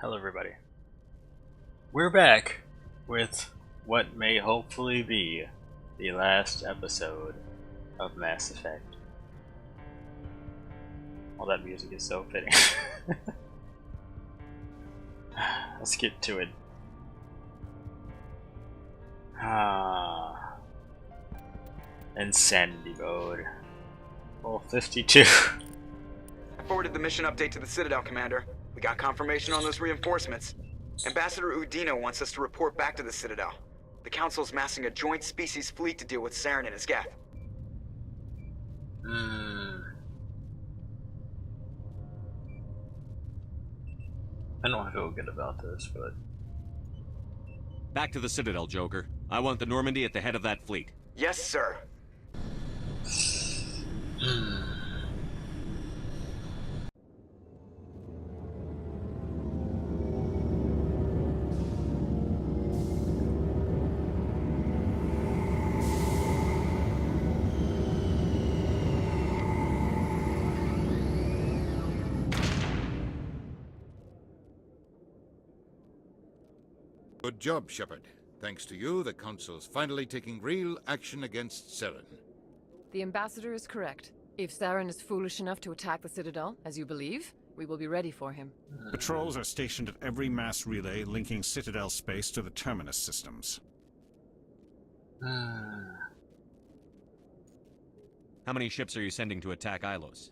Hello everybody. We're back with what may hopefully be the last episode of Mass Effect. All that music is so fitting. Let's get to it. Insanity mode. Level 52. I forwarded the mission update to the Citadel, Commander. We got confirmation on those reinforcements. Ambassador Udina wants us to report back to the Citadel. The Council's massing a joint species fleet to deal with Saren and his geth. I don't feel good about this, but... Back to the Citadel, Joker. I want the Normandy at the head of that fleet. Yes, sir. Good job, Shepard. Thanks to you, the Council's finally taking real action against Saren. The Ambassador is correct. If Saren is foolish enough to attack the Citadel, as you believe, we will be ready for him. Patrols are stationed at every mass relay linking Citadel space to the Terminus systems. How many ships are you sending to attack Ilos?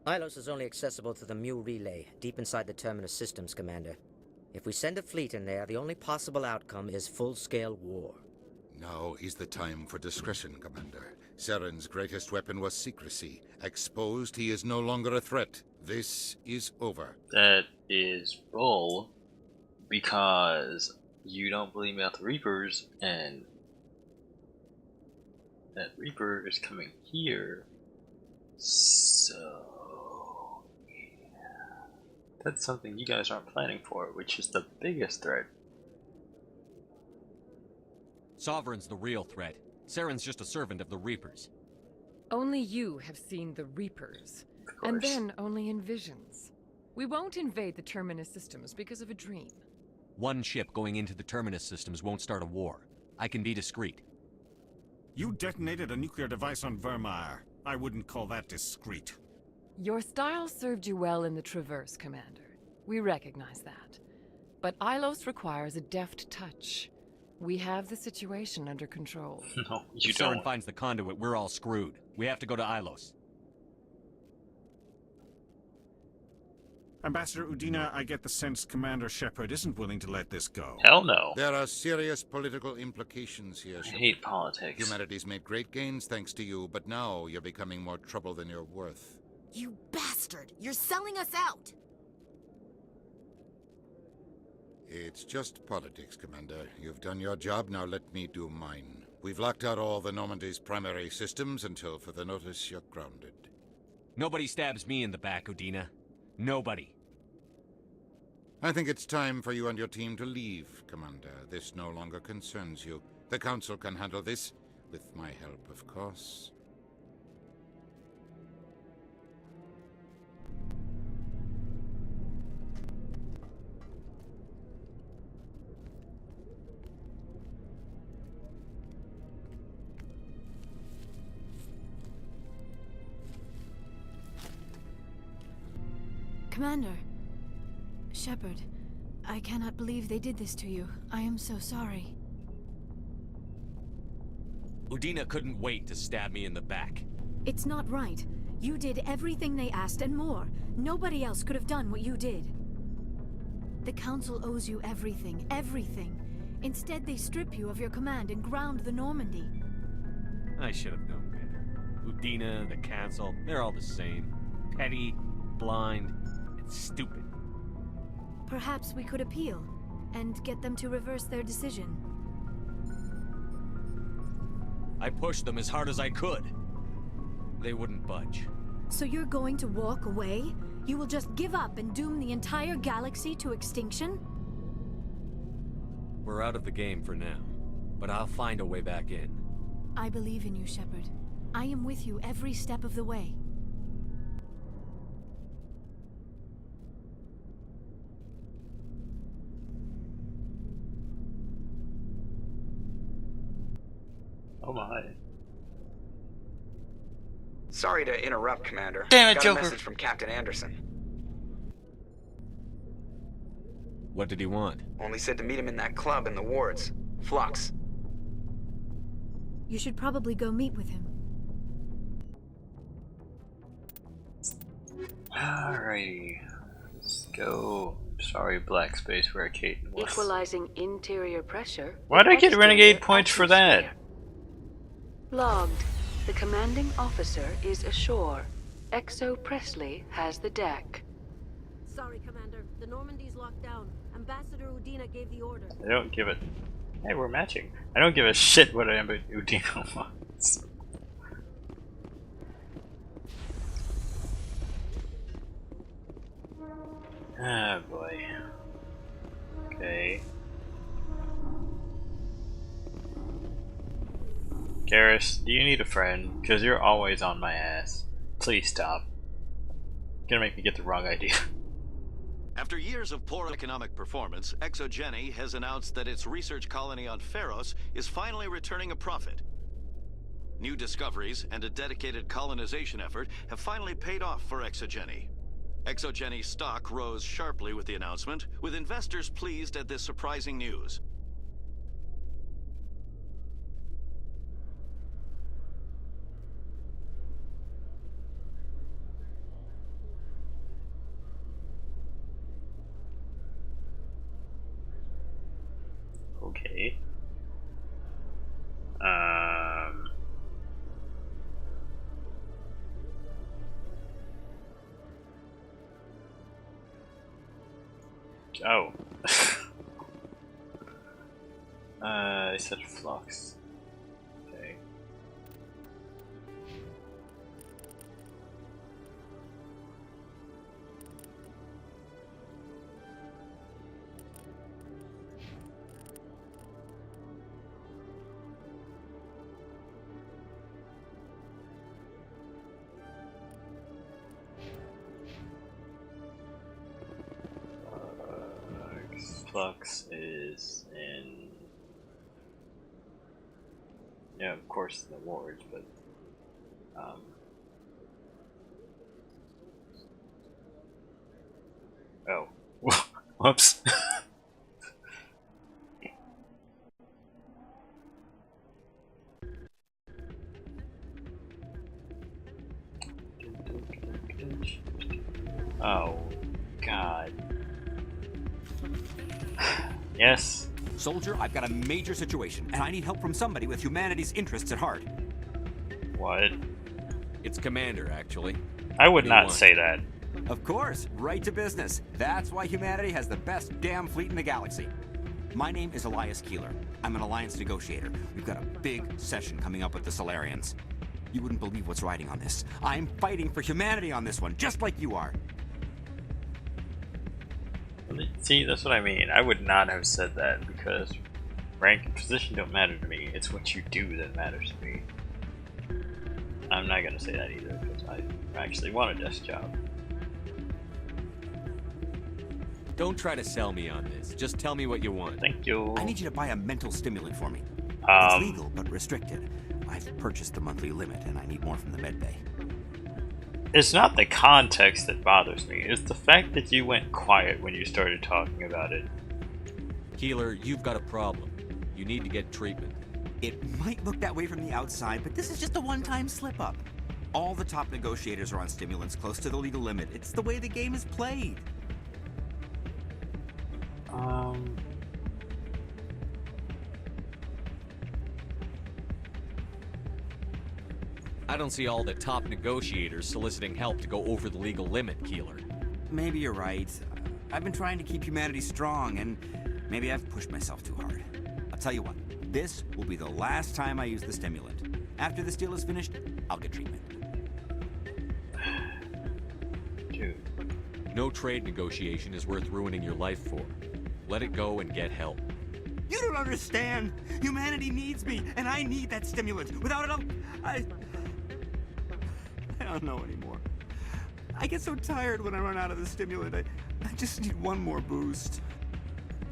Ilos is only accessible to the Mu relay, deep inside the Terminus systems, Commander. If we send a fleet in there, the only possible outcome is full-scale war. Now is the time for discretion, Commander. Saren's greatest weapon was secrecy. Exposed, he is no longer a threat. This is over. That is bull, because you don't believe me about the Reapers, and that Reaper is coming here, so... That's something you guys aren't planning for, which is the biggest threat. Sovereign's the real threat. Saren's just a servant of the Reapers. Only you have seen the Reapers, and then only in visions. We won't invade the Terminus systems because of a dream. One ship going into the Terminus systems won't start a war. I can be discreet. You detonated a nuclear device on Vermeer. I wouldn't call that discreet. Your style served you well in the Traverse, Commander. We recognize that. But Ilos requires a deft touch. We have the situation under control. No, you if don't. Saren finds the conduit, we're all screwed. We have to go to Ilos. Ambassador Udina, I get the sense Commander Shepard isn't willing to let this go. Hell no. There are serious political implications here, I Shepard. hate politics. Humanity's made great gains thanks to you, but now you're becoming more trouble than you're worth. You bastard! You're selling us out! It's just politics, Commander. You've done your job, now let me do mine. We've locked out all the Normandy's primary systems until further notice you're grounded. Nobody stabs me in the back, Udina. Nobody. I think it's time for you and your team to leave, Commander. This no longer concerns you. The Council can handle this, with my help, of course. Commander. Shepard, I cannot believe they did this to you. I am so sorry. Udina couldn't wait to stab me in the back. It's not right. You did everything they asked and more. Nobody else could have done what you did. The Council owes you everything, everything. Instead, they strip you of your command and ground the Normandy. I should have known better. Udina, the Council, they're all the same. Petty, blind, and stupid. Perhaps we could appeal, and get them to reverse their decision. I pushed them as hard as I could. They wouldn't budge. So you're going to walk away? You will just give up and doom the entire galaxy to extinction? We're out of the game for now, but I'll find a way back in. I believe in you, Shepard. I am with you every step of the way. Oh my. Sorry to interrupt, Commander. Damn it, Got Joker. a message from Captain Anderson. What did he want? Only said to meet him in that club in the wards. Flux. You should probably go meet with him. Alrighty. Let's go. Sorry, black space where Kate was. Equalizing interior pressure. Why'd I get Exterior renegade points for that? atmosphere. Logged. The commanding officer is ashore. Exo Presley has the deck. Sorry, Commander. The Normandy's locked down. Ambassador Udina gave the order. I don't give it. Hey, we're matching. I don't give a shit what Udino wants. Ah, boy. Okay. Garrus, do you need a friend? Because you're always on my ass. Please stop. You're gonna make me get the wrong idea. After years of poor economic performance, Exogeny has announced that its research colony on Pharos is finally returning a profit. New discoveries and a dedicated colonization effort have finally paid off for Exogeny. Exogeny's stock rose sharply with the announcement, with investors pleased at this surprising news. Okay. Oh. I said flux. Okay. Flux is in, yeah, of course, in the wards, but oh, whoops. Oh, God. Yes. Soldier, I've got a major situation, and I need help from somebody with humanity's interests at heart. What? It's Commander, actually. I would What do you not want? say that. Of course, right to business. That's why humanity has the best damn fleet in the galaxy. My name is Elias Keeler. I'm an alliance negotiator. We've got a big session coming up with the Solarians. You wouldn't believe what's riding on this. I'm fighting for humanity on this one, just like you are. See, that's what I mean. I would not have said that because rank and position don't matter to me. It's what you do that matters to me. I'm not gonna say that either because I actually want a desk job. Don't try to sell me on this. Just tell me what you want. Thank you. I need you to buy a mental stimulant for me. It's legal, but restricted. I've purchased the monthly limit, and I need more from the medbay. It's not the context that bothers me. It's the fact that you went quiet when you started talking about it. Keeler, you've got a problem. You need to get treatment. It might look that way from the outside, but this is just a one-time slip-up. All the top negotiators are on stimulants close to the legal limit. It's the way the game is played. I don't see all the top negotiators soliciting help to go over the legal limit, Keeler. Maybe you're right. I've been trying to keep humanity strong, and maybe I've pushed myself too hard. I'll tell you what, this will be the last time I use the stimulant. After this deal is finished, I'll get treatment. Dude. No trade negotiation is worth ruining your life for. Let it go and get help. You don't understand! Humanity needs me, and I need that stimulant. Without it, I don't know anymore. I get so tired when I run out of the stimulant. I just need one more boost.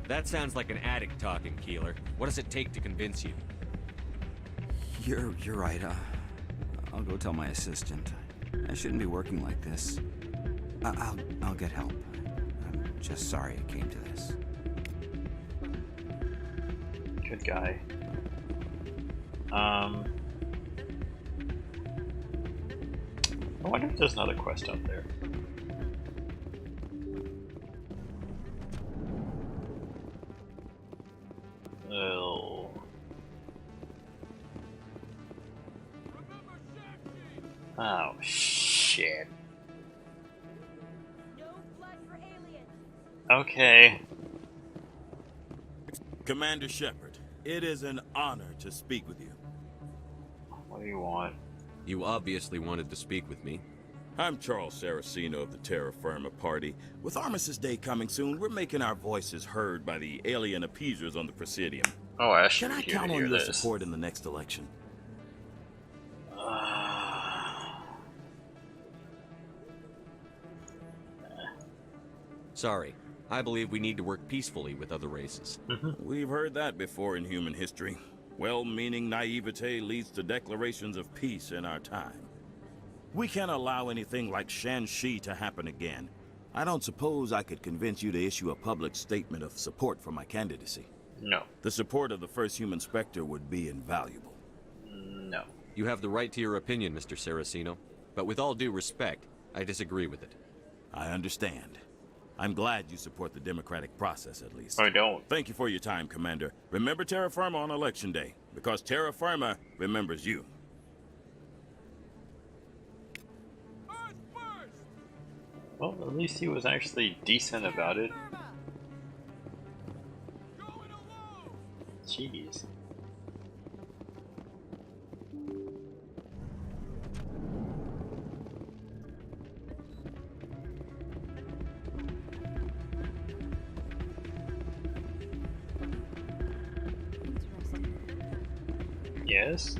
That sounds like an addict talking, Keeler. What does it take to convince you? You're right. I'll go tell my assistant. I shouldn't be working like this. I'll get help. I'm just sorry it came to this. Good guy. I wonder if there's another quest out there. Oh. Oh shit. Okay. Commander Shepard, it is an honor to speak with you. What do you want? You obviously wanted to speak with me. I'm Charles Saraceno of the Terra Firma Party. With Armistice Day coming soon, we're making our voices heard by the alien appeasers on the Presidium. Oh, Asher, can I count on your support in the next election? Sorry. I believe we need to work peacefully with other races. We've heard that before in human history. Well-meaning naivete leads to declarations of peace in our time. We can't allow anything like Shanxi to happen again. I don't suppose I could convince you to issue a public statement of support for my candidacy. No. The support of the first human Spectre would be invaluable. No. You have the right to your opinion, Mr. Saraceno, but with all due respect, I disagree with it. I understand. I'm glad you support the democratic process, at least. I don't. Thank you for your time, Commander. Remember Terra Firma on Election Day, because Terra Firma remembers you. Well, at least he was actually decent about it. Jeez. Yes?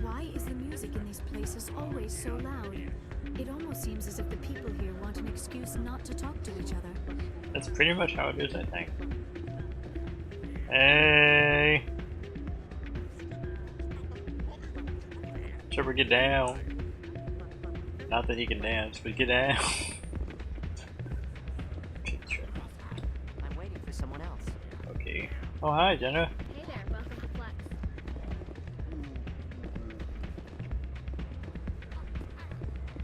Why is the music in these places always so loud? It almost seems as if the people here want an excuse not to talk to each other. That's pretty much how it is, I think. Hey! Trevor, get down. Not that he can dance, but get down. I'm waiting for someone else. Okay. Oh, hi, Jenna. Hey there, welcome to Flex.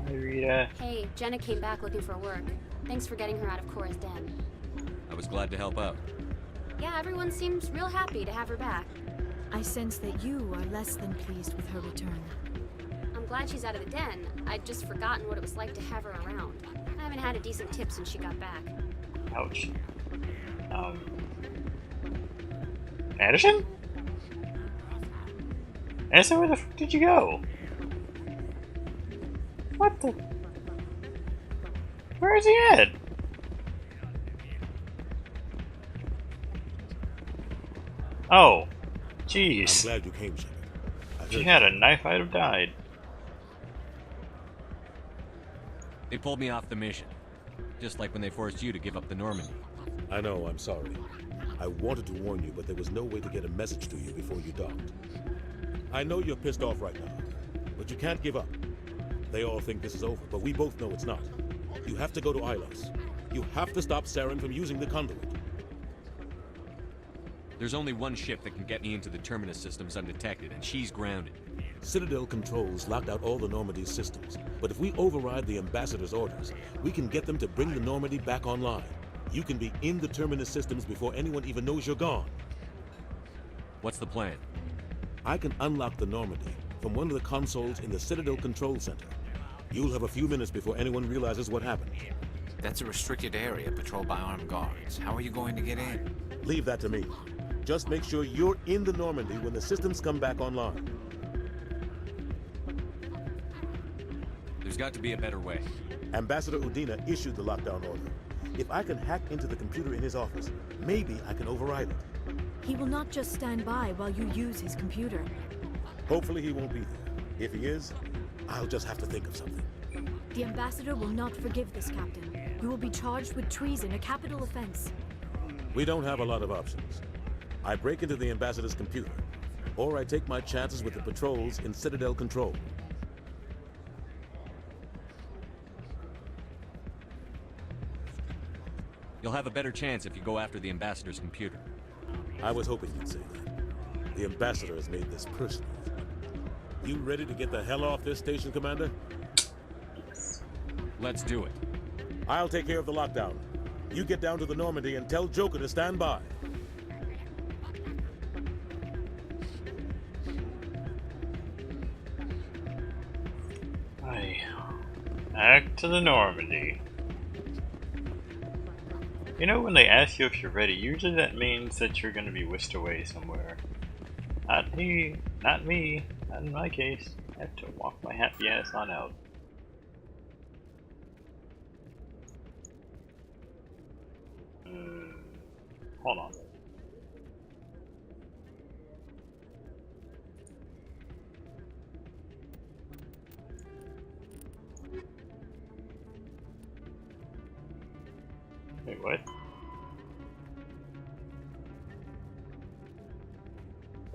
Hi, Rita. Hey, Jenna came back looking for work. Thanks for getting her out of Cora's den. I was glad to help out. Yeah, everyone seems real happy to have her back. I sense that you are less than pleased with her return. I'm glad she's out of the den. I'd just forgotten what it was like to have her around. I haven't had a decent tip since she got back. Ouch. Anderson? Anderson, where the fuck did you go? What the? Where is he at? Oh, jeez. I'm glad you came, Shepard. If she had a knife, I'd have died. They pulled me off the mission. Just like when they forced you to give up the Normandy. I know, I'm sorry. I wanted to warn you, but there was no way to get a message to you before you docked. I know you're pissed off right now, but you can't give up. They all think this is over, but we both know it's not. You have to go to Ilos. You have to stop Saren from using the conduit. There's only one ship that can get me into the Terminus systems undetected, and she's grounded. Citadel controls locked out all the Normandy's systems, but if we override the Ambassador's orders, we can get them to bring the Normandy back online. You can be in the Terminus systems before anyone even knows you're gone. What's the plan? I can unlock the Normandy from one of the consoles in the Citadel Control Center. You'll have a few minutes before anyone realizes what happened. That's a restricted area patrolled by armed guards. How are you going to get in? Leave that to me. Just make sure you're in the Normandy when the systems come back online. There's got to be a better way. Ambassador Udina issued the lockdown order. If I can hack into the computer in his office, maybe I can override it. He will not just stand by while you use his computer. Hopefully he won't be there. If he is, I'll just have to think of something. The Ambassador will not forgive this, Captain. You will be charged with treason, a capital offense. We don't have a lot of options. I break into the Ambassador's computer, or I take my chances with the patrols in Citadel control. You'll have a better chance if you go after the Ambassador's computer. I was hoping you'd say that. The Ambassador has made this personal. You ready to get the hell off this station, Commander? Let's do it. I'll take care of the lockdown. You get down to the Normandy and tell Joker to stand by. Aye. Back to the Normandy. You know, when they ask you if you're ready, usually that means that you're going to be whisked away somewhere. Not me. Not me. Not in my case. I have to walk my happy ass on out. Hold on. Wait, what?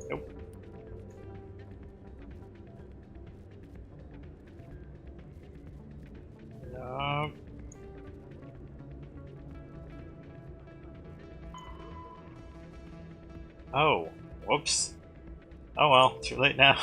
Nope. No. Oh, whoops. Oh well, too late now.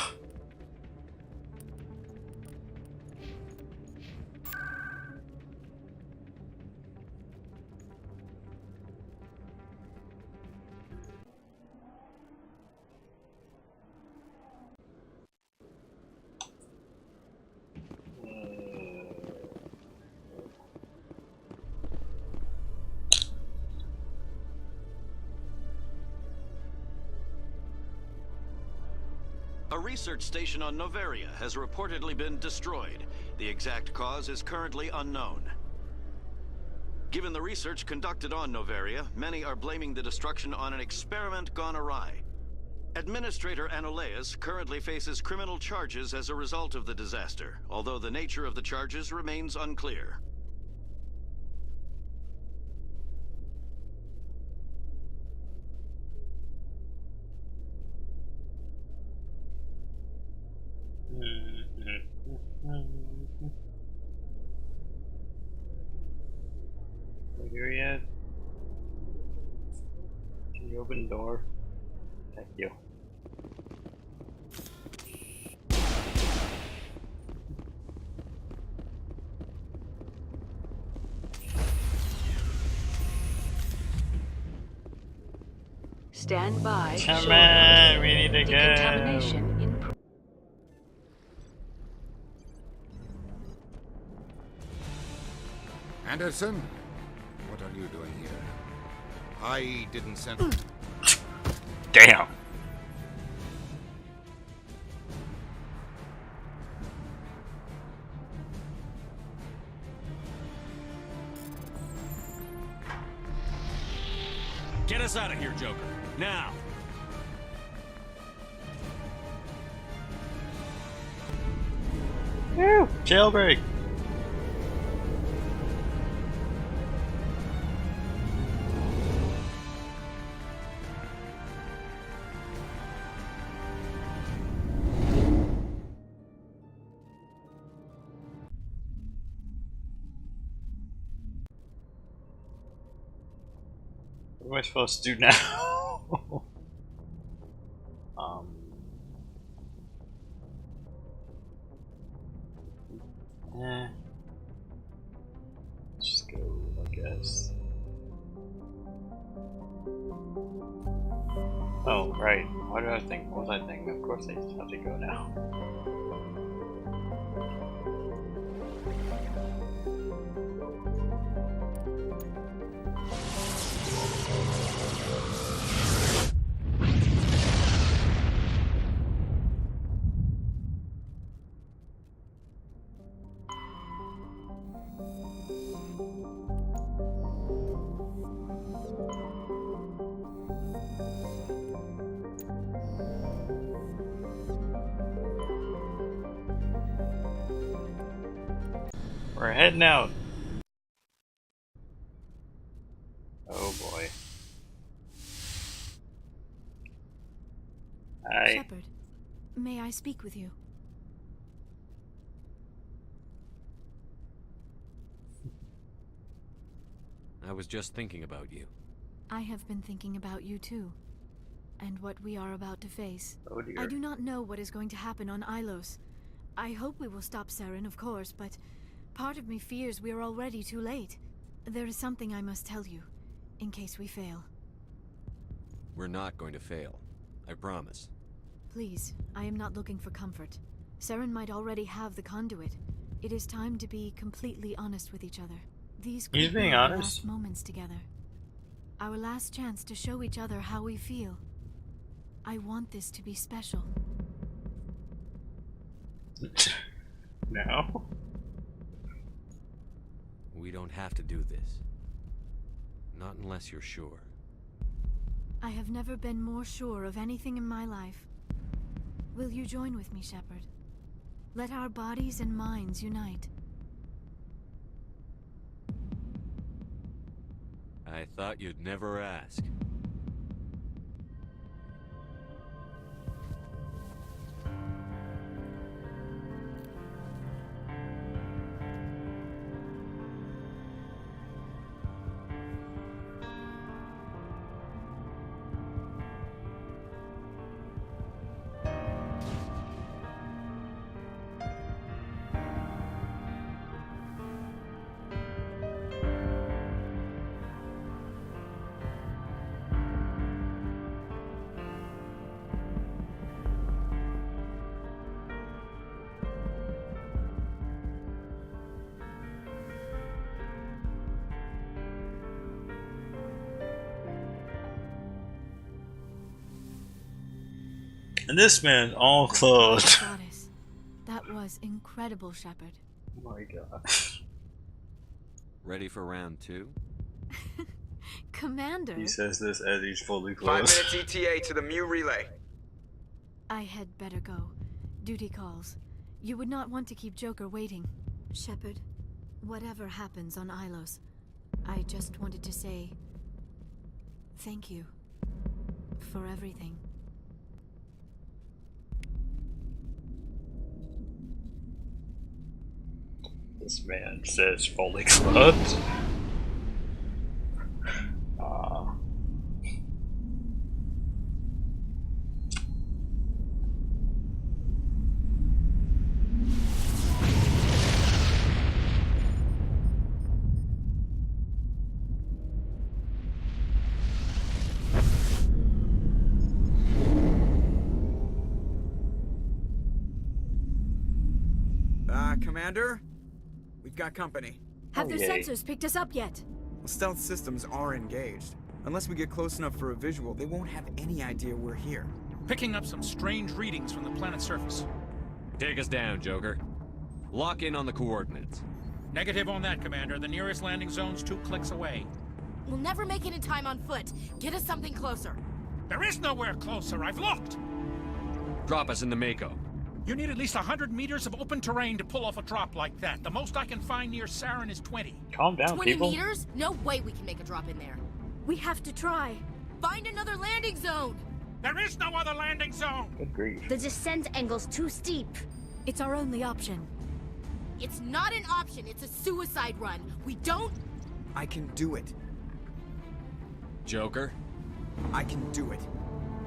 A research station on Noveria has reportedly been destroyed. The exact cause is currently unknown. Given the research conducted on Noveria, many are blaming the destruction on an experiment gone awry. Administrator Anoleus currently faces criminal charges as a result of the disaster, although the nature of the charges remains unclear. Are you here yet? Can you open the door? Thank you. Stand by. Come on, we need to go. Decontamination in Anderson, what are you doing here? I didn't send... Damn. Get us out of here, Joker. Now! Woo! Jailbreak! What am I supposed to do now? Just go, I guess. Oh, right. What did I think? What was I thinking? Of course I just have to go now. We're heading out. Oh boy. Hi. Shepard, may I speak with you? I was just thinking about you. I have been thinking about you too, and what we are about to face. Oh dear. I do not know what is going to happen on Ilos. I hope we will stop Saren, of course, but part of me fears we are already too late. There is something I must tell you, in case we fail. We're not going to fail. I promise. Please, I am not looking for comfort. Saren might already have the conduit. It is time to be completely honest with each other. These could He's be being our honest. last moments together. Our last chance to show each other how we feel. I want this to be special. No. We don't have to do this. Not unless you're sure. I have never been more sure of anything in my life. Will you join with me, Shepard? Let our bodies and minds unite. I thought you'd never ask. And this man all clothed. Goddess, that was incredible, Shepard. Oh my god. Ready for round 2? Commander. He says this as he's fully 5 clothed. minutes ETA to the Mu relay. I had better go. Duty calls. You would not want to keep Joker waiting. Shepard, whatever happens on Ilos, I just wanted to say thank you for everything. This man says fully clothed. Commander? We've got company. Have their sensors picked us up yet? Well, stealth systems are engaged. Unless we get close enough for a visual, they won't have any idea we're here. Picking up some strange readings from the planet's surface. Take us down, Joker. Lock in on the coordinates. Negative on that, Commander. The nearest landing zone's 2 clicks away. We'll never make it in time on foot. Get us something closer. There is nowhere closer. I've looked. Drop us in the Mako. You need at least 100 meters of open terrain to pull off a drop like that. The most I can find near Saren is 20. Calm down, 20 people. meters? No way we can make a drop in there. We have to try. Find another landing zone. There is no other landing zone. Good grief. The descent angle's too steep. It's our only option. It's not an option. It's a suicide run. We don't... I can do it. Joker? I can do it.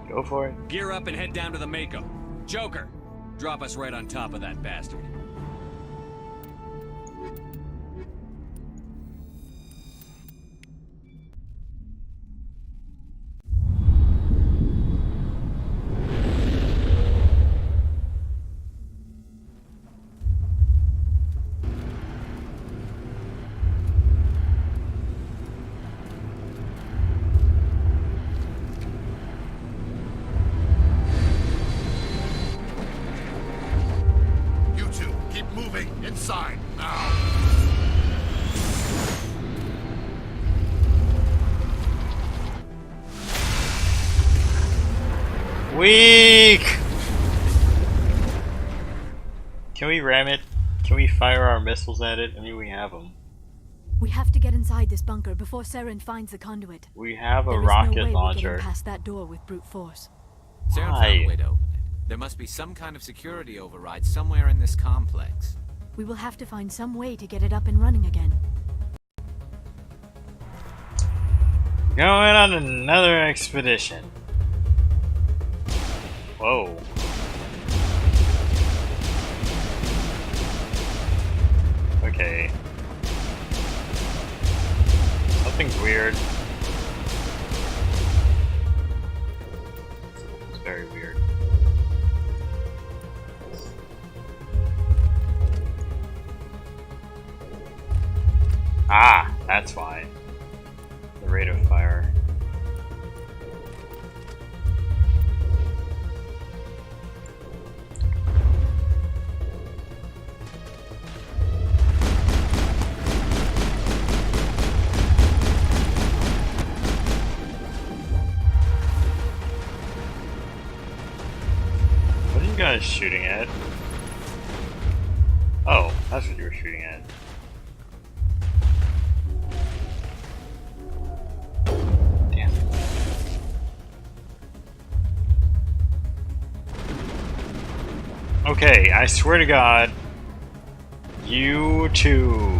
Go for it. Gear up and head down to the Mako. Joker, drop us right on top of that bastard. Inside, now! Weak! Can we ram it? Can we fire our missiles at it? I mean, we have them. We have to get inside this bunker before Saren finds the conduit. We have a There is rocket no way launcher. We're getting past that door with brute force. Saren found a way to open it. There must be some kind of security override somewhere in this complex. We will have to find some way to get it up and running again. Going on another expedition. Whoa. Okay. Something's weird. It's very weird. Ah, that's why. The rate of fire. What are you guys shooting at? Oh, that's what you were shooting at. Damn. Okay, I swear to God, you two.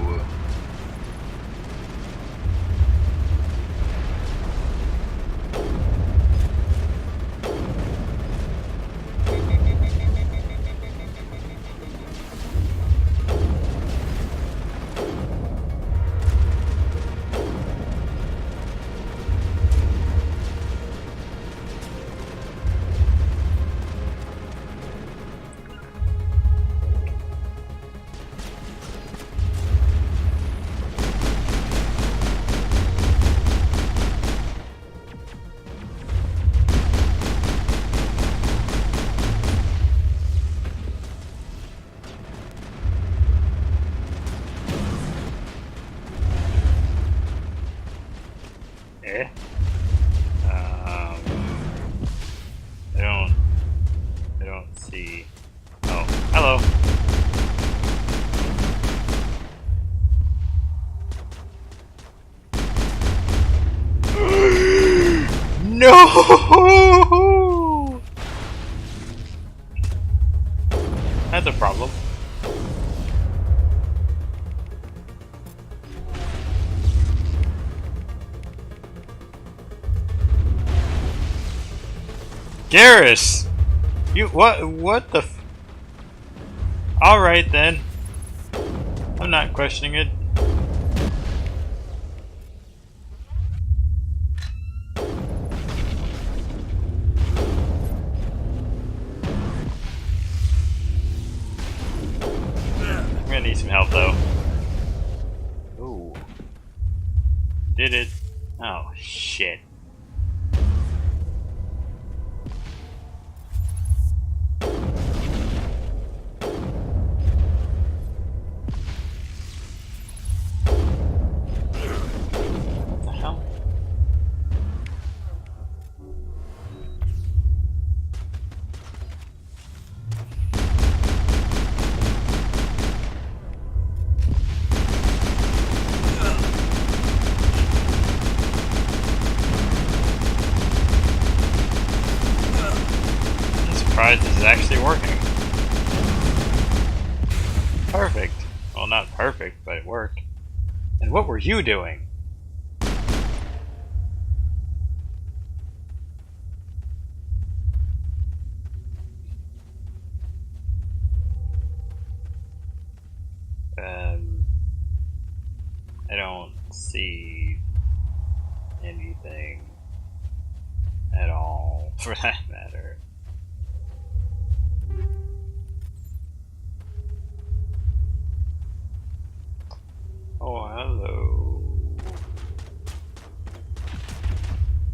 Eh? I don't see. Oh, hello. No! That's a problem. Garrus! You, what the f- Alright then. I'm not questioning it. I'm gonna need some help though. Ooh. Did it. Oh shit. What the hell? I'm surprised this is actually working. Perfect. Well, not perfect, but it worked. And what were you doing? I don't see anything at all, for that matter. Oh, hello.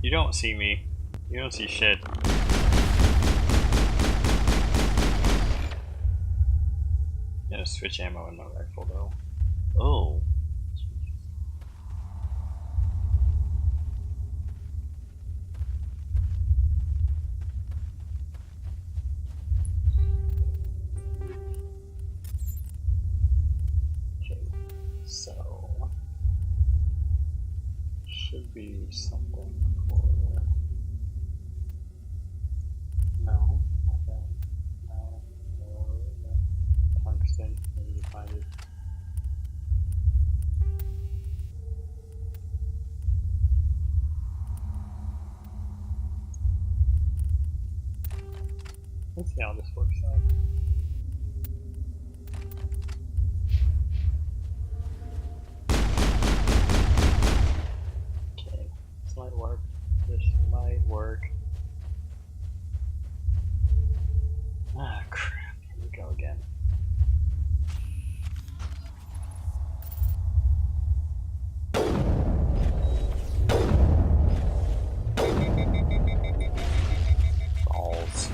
You don't see me. You don't see shit. Gonna switch ammo in my rifle though. Oh. Okay, so should be something for No. Okay. No. Tungsten. Maybe you find it. Let's see how this works out. Okay, this might work. This might work. Ah, crap. Here we go again. Balls.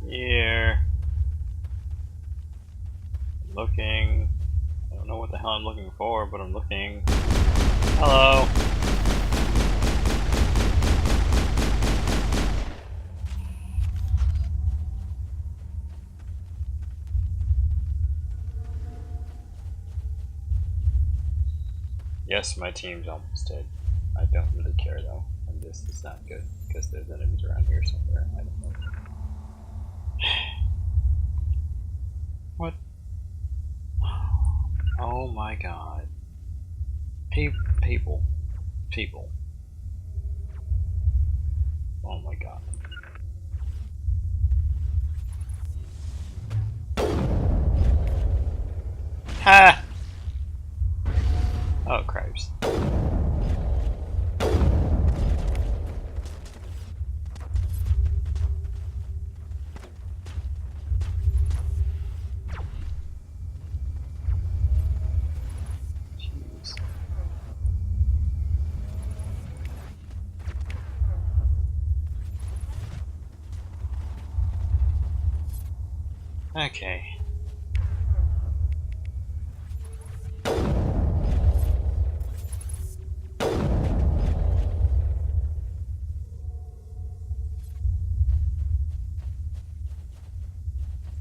Here. I'm looking. I don't know what the hell I'm looking for, but I'm looking. Hello. Yes, my team's almost dead. I don't really care though, and this is not good because there's enemies around here somewhere. I don't know. What? Oh my god. People. Oh my god. Ha! Oh, cripes. Jeez. Okay.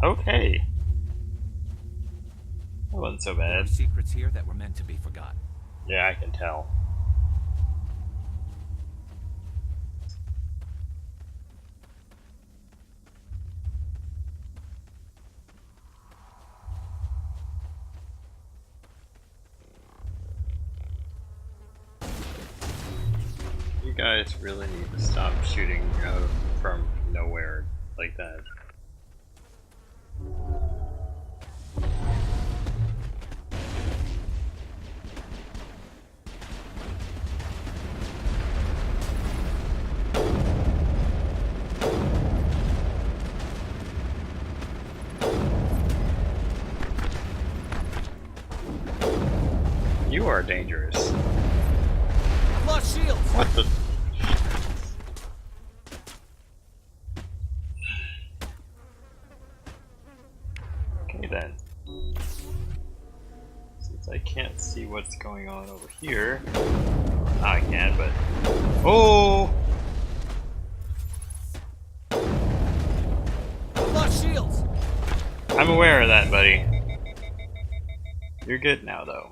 Okay. That wasn't so There are bad. secrets here that were meant to be forgotten. Yeah, I can tell. You guys really need to stop shooting out from nowhere like that. You are dangerous. Lost shields! What the? Okay then. Since I can't see what's going on over here, I can, but oh! Lost shields! I'm aware of that, buddy. You're good now, though.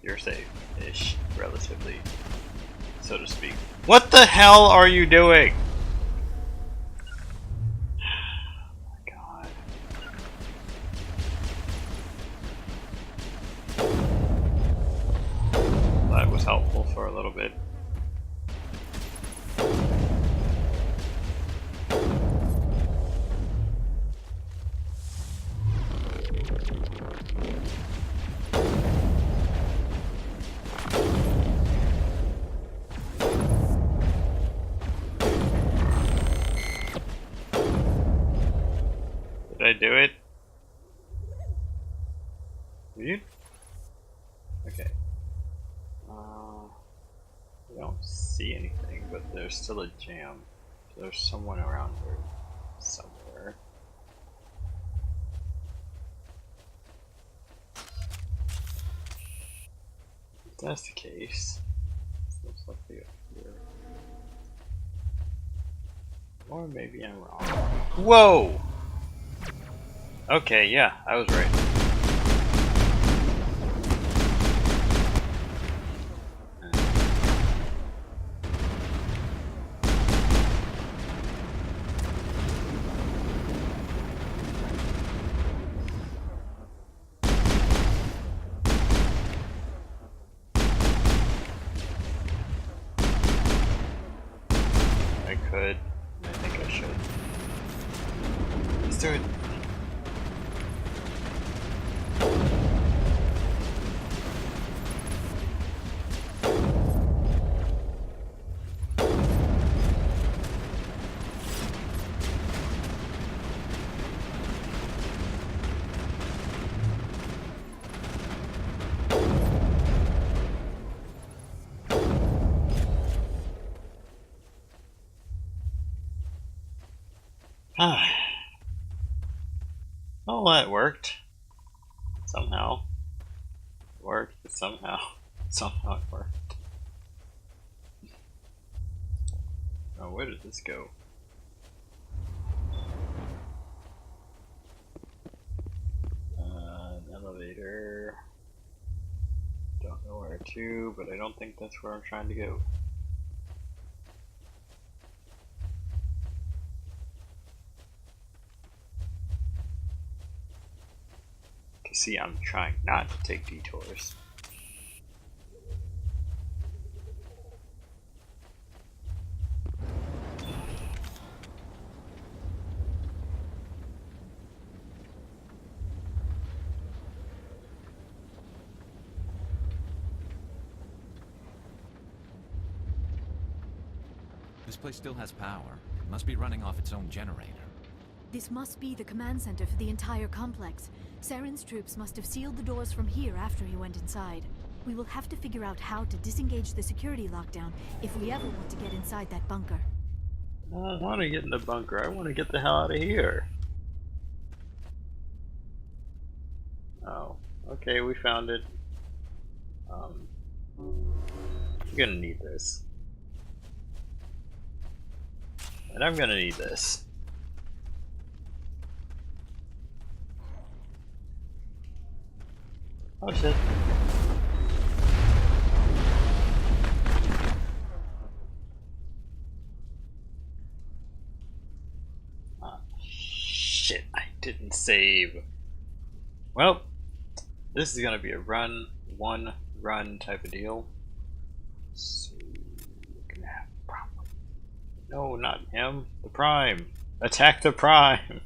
You're safe-ish, relatively, so to speak. What the hell are you doing? Oh my god. That was helpful for a little bit. Did I do it? Did you? Okay. I don't see anything, but there's still a jam. So there's someone around here somewhere. If that's the case, this looks like they are here. Or maybe I'm wrong. Whoa! Okay, yeah, I was right. could. I think I should. Let's do it. Well, that worked. Somehow. It worked, but somehow it worked. Oh, where did this go? An elevator. Don't know where to, but I don't think that's where I'm trying to go. See, I'm trying not to take detours. This place still has power. It must be running off its own generator. This must be the command center for the entire complex. Saren's troops must have sealed the doors from here after he went inside. We will have to figure out how to disengage the security lockdown if we ever want to get inside that bunker. I don't want to get in the bunker. I want to get the hell out of here. Oh, okay, we found it. I'm gonna need this. And I'm gonna need this. Oh shit. Ah, shit, I didn't save. Well, this is gonna be a one run type of deal. So, we're gonna have a problem. No, not him. The Prime. Attack the Prime.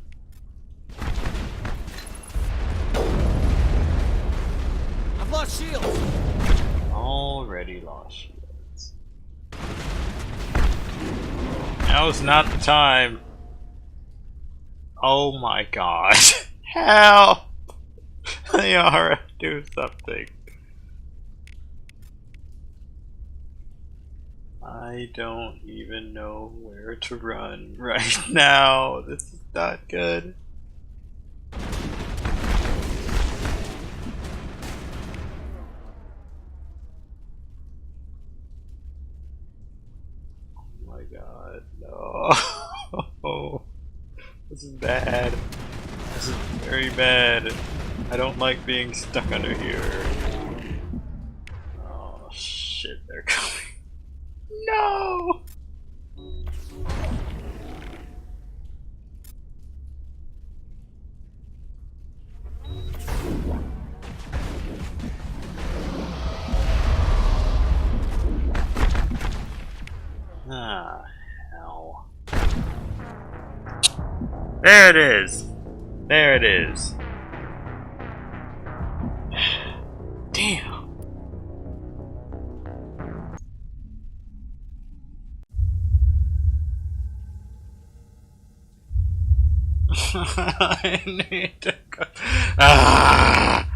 I've lost shields. Already lost shields. Now's not the time. Oh my god. Help! Yara, do something. I don't even know where to run right now. This is not good. Oh my god, no. This is bad. This is very bad. I don't like being stuck under here. Oh shit, they're coming. No! Ah, hell. There it is! There it is. Damn. I need to go. Ah!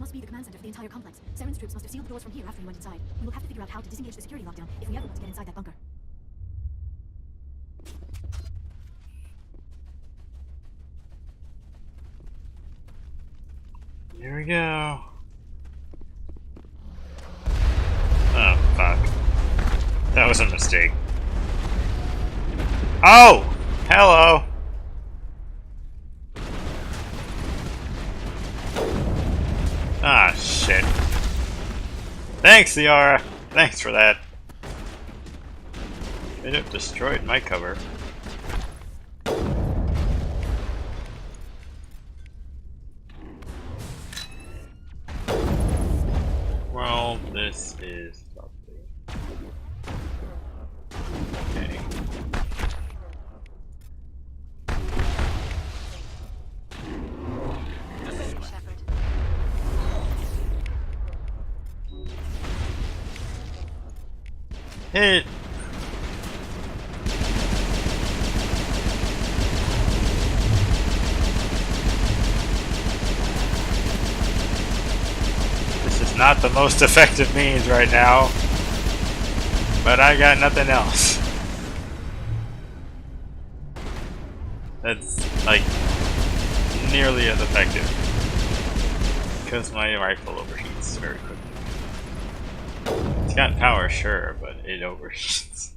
must be the command center for the entire complex. Saren's troops must have sealed the doors from here after you went inside. We will have to figure out how to disengage the security lockdown if we ever want to get inside that bunker. Here we go. Oh, fuck. That was a mistake. Oh! Hello! Ah, shit. Thanks, Ciara! Thanks for that. It have destroyed my cover. Well, this is lovely. Okay. Hit! This is not the most effective means right now, but I got nothing else. That's like nearly as effective because my rifle overheats very quickly. It's got power, sure, but it overheats.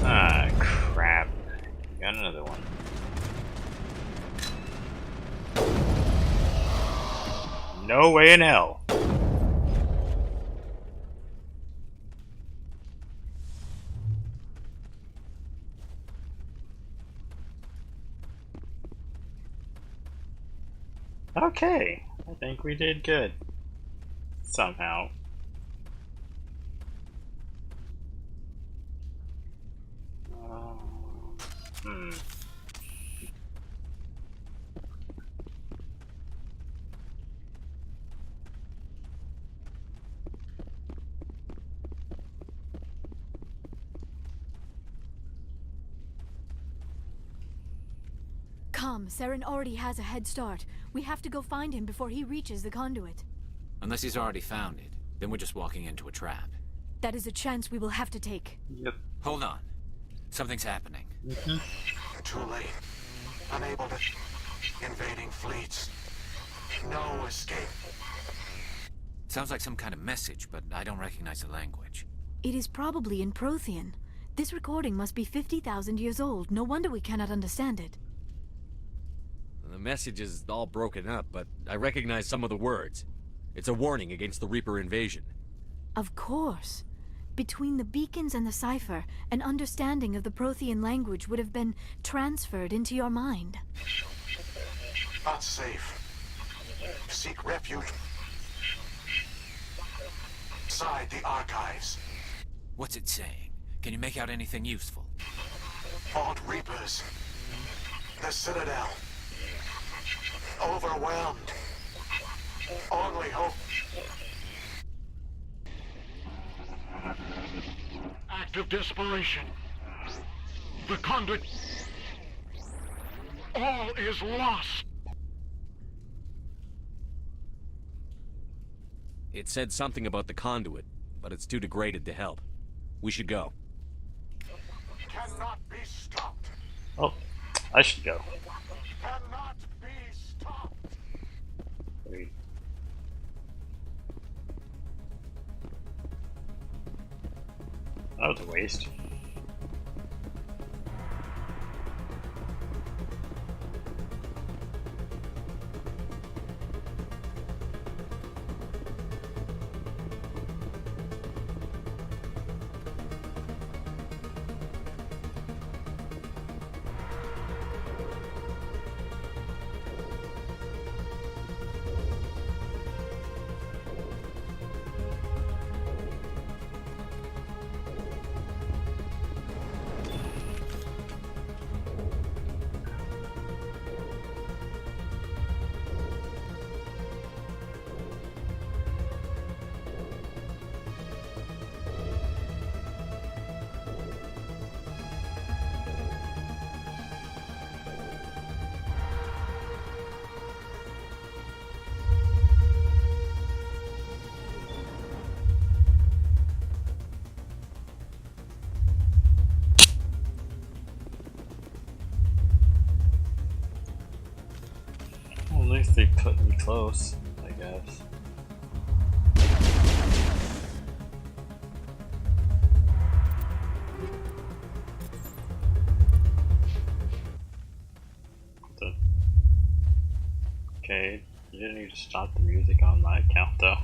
Ah, crap. Got another one. No way in hell. Okay, I think we did good. Somehow. Come, Saren already has a head start. We have to go find him before he reaches the conduit. Unless he's already found it, then we're just walking into a trap. That is a chance we will have to take. Yep. Hold on. Something's happening. Too late. Unable to... Invading fleets. No escape. Sounds like some kind of message, but I don't recognize the language. It is probably in Prothean. This recording must be 50,000 years old. No wonder we cannot understand it. The message is all broken up, but I recognize some of the words. It's a warning against the Reaper invasion. Of course. Between the beacons and the cipher, an understanding of the Prothean language would have been transferred into your mind. Not safe. Seek refuge inside the archives. What's it saying? Can you make out anything useful? Vault Reapers. The Citadel. Overwhelmed. Only hope. Act of desperation. The conduit. All is lost. It said something about the conduit, but it's too degraded to help. We should go. Cannot be stopped. Oh, I should go. Cannot be stopped. Wait. That was a waste. least they put me close, I guess. Okay, you didn't need to stop the music on my account though.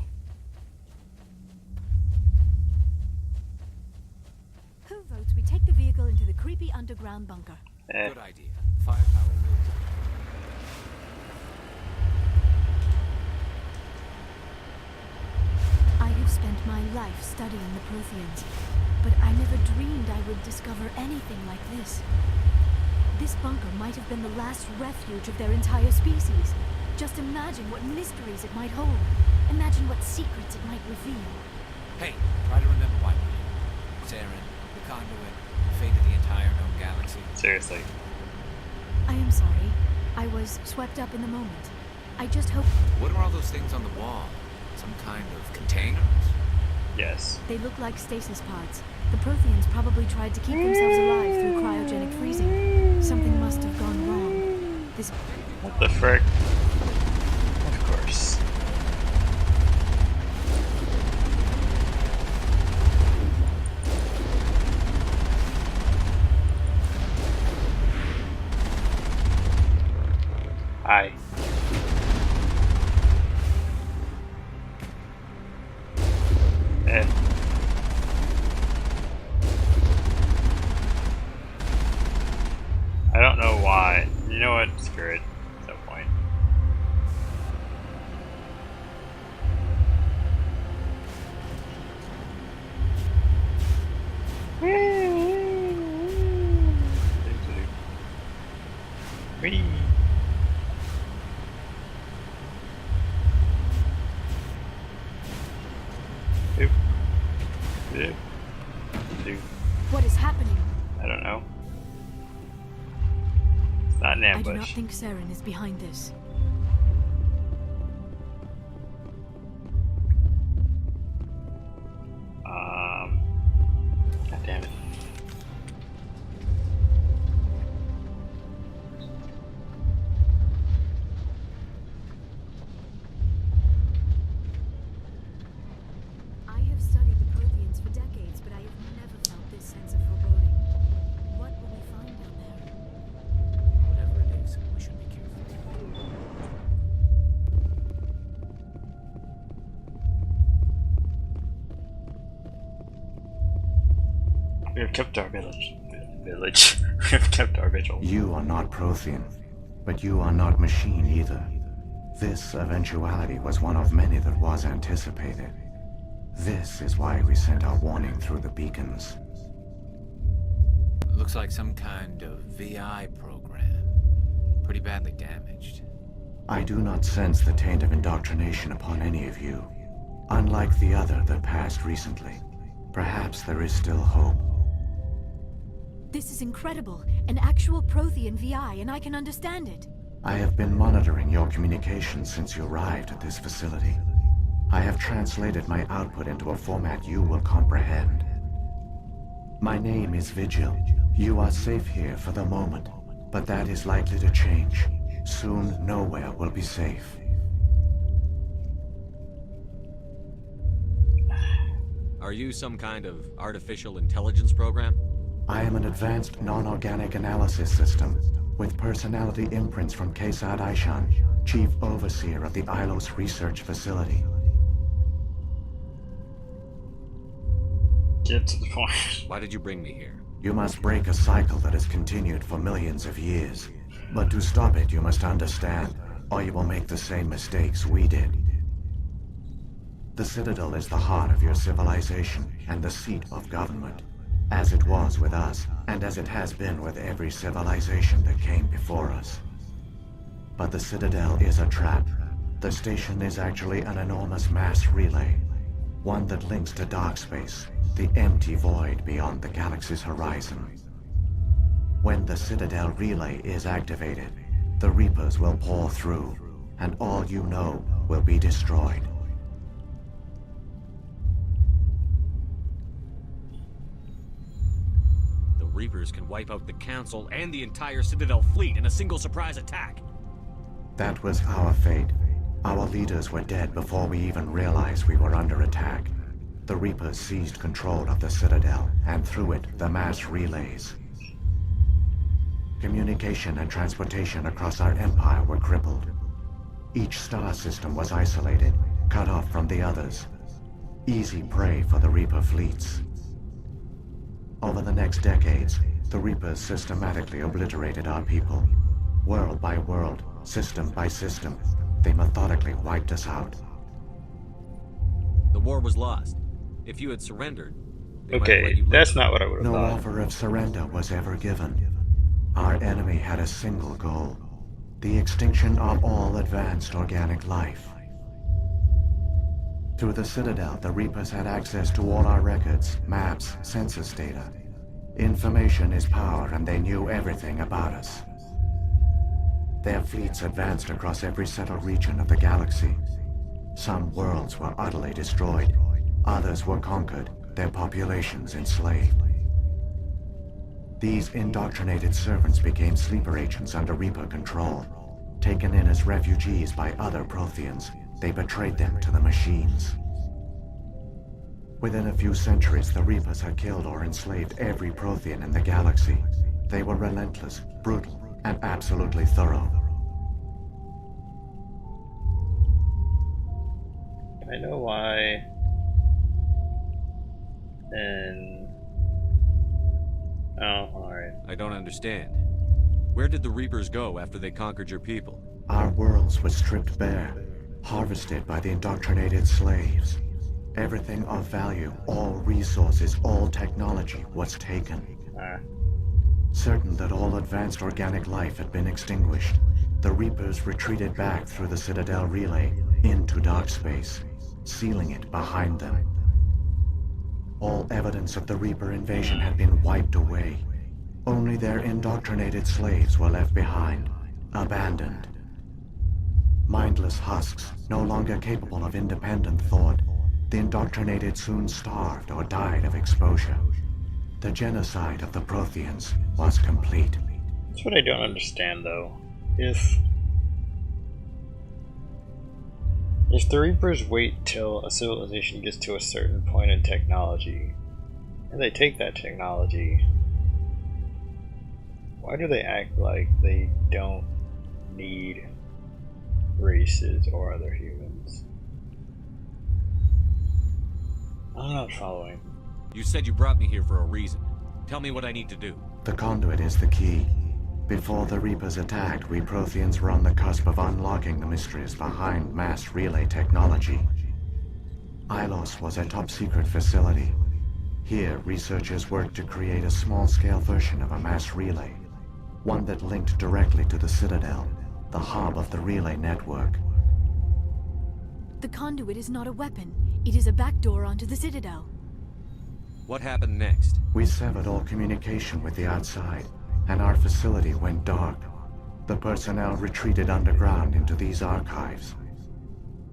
Who votes we take the vehicle into the creepy underground bunker? Good idea. Firepower will. I have spent my life studying the Protheans, but I never dreamed I would discover anything like this. This bunker might have been the last refuge of their entire species. Just imagine what mysteries it might hold. Imagine what secrets it might reveal. Hey, try to remember why we're here. Saren, the conduit, the fate of the entire known galaxy. Seriously. I am sorry. I was swept up in the moment. I just hope... What are all those things on the wall? Some kind of containers? Yes. They look like stasis pods. The Protheans probably tried to keep themselves alive through cryogenic freezing. Something must have gone wrong. This... What the frick? Of course. Hi. I don't know why. You know what? Screw it. No point. Ready. What is happening? I don't know. It's not an ambush. I do not think Saren is behind this. God damn it. I have studied the Protheans for decades, but I have never felt this sense of foreboding. What will we find down there? Whatever it is, we should be careful. We have kept our village. We have kept our vigil. You are not Prothean, but you are not machine either. This eventuality was one of many that was anticipated. This is why we sent our warning through the beacons. Looks like some kind of VI program. Pretty badly damaged. I do not sense the taint of indoctrination upon any of you. Unlike the other that passed recently, perhaps there is still hope. This is incredible. An actual Prothean VI, and I can understand it. I have been monitoring your communications since you arrived at this facility. I have translated my output into a format you will comprehend. My name is Vigil. You are safe here for the moment, but that is likely to change. Soon, nowhere will be safe. Are you some kind of artificial intelligence program? I am an advanced non-organic analysis system with personality imprints from Kesad Aishan, Chief Overseer of the Ilos Research Facility. Get to the point. Why did you bring me here? You must break a cycle that has continued for millions of years. But to stop it, you must understand, or you will make the same mistakes we did. The Citadel is the heart of your civilization and the seat of government, as it was with us, and as it has been with every civilization that came before us. But the Citadel is a trap. The station is actually an enormous mass relay, one that links to dark space, the empty void beyond the galaxy's horizon. When the Citadel relay is activated, the Reapers will pour through, and all you know will be destroyed. The Reapers can wipe out the Council and the entire Citadel fleet in a single surprise attack. That was our fate. Our leaders were dead before we even realized we were under attack. The Reapers seized control of the Citadel, and through it, the mass relays. Communication and transportation across our empire were crippled. Each star system was isolated, cut off from the others. Easy prey for the Reaper fleets. Over the next decades, the Reapers systematically obliterated our people. World by world, system by system, they methodically wiped us out. The war was lost. If you had surrendered, they might have let Okay, you live. that's not what I would have No thought. offer of surrender was ever given. Our enemy had a single goal: the extinction of all advanced organic life. Through the Citadel, the Reapers had access to all our records, maps, census data. Information is power, and they knew everything about us. Their fleets advanced across every settled region of the galaxy. Some worlds were utterly destroyed. Others were conquered, their populations enslaved. These indoctrinated servants became sleeper agents under Reaper control. Taken in as refugees by other Protheans, they betrayed them to the machines. Within a few centuries, the Reapers had killed or enslaved every Prothean in the galaxy. They were relentless, brutal, and absolutely thorough. I know why. And oh, alright. I don't understand. Where did the Reapers go after they conquered your people? Our worlds were stripped bare, harvested by the indoctrinated slaves. Everything of value, all resources, all technology was taken. Certain that all advanced organic life had been extinguished, the Reapers retreated back through the Citadel relay into dark space, sealing it behind them. All evidence of the Reaper invasion had been wiped away. Only their indoctrinated slaves were left behind, abandoned. Mindless husks, no longer capable of independent thought, the indoctrinated soon starved or died of exposure. The genocide of the Protheans was complete. That's what I don't understand, though. If the Reapers wait till a civilization gets to a certain point in technology, and they take that technology, why do they act like they don't need races or other humans? I'm not following. You said you brought me here for a reason. Tell me what I need to do. The conduit is the key. Before the Reapers attacked, we Protheans were on the cusp of unlocking the mysteries behind mass relay technology. Ilos was a top-secret facility. Here, researchers worked to create a small-scale version of a mass relay, one that linked directly to the Citadel, the hub of the relay network. The conduit is not a weapon. It is a backdoor onto the Citadel. What happened next? We severed all communication with the outside, and our facility went dark. The personnel retreated underground into these archives.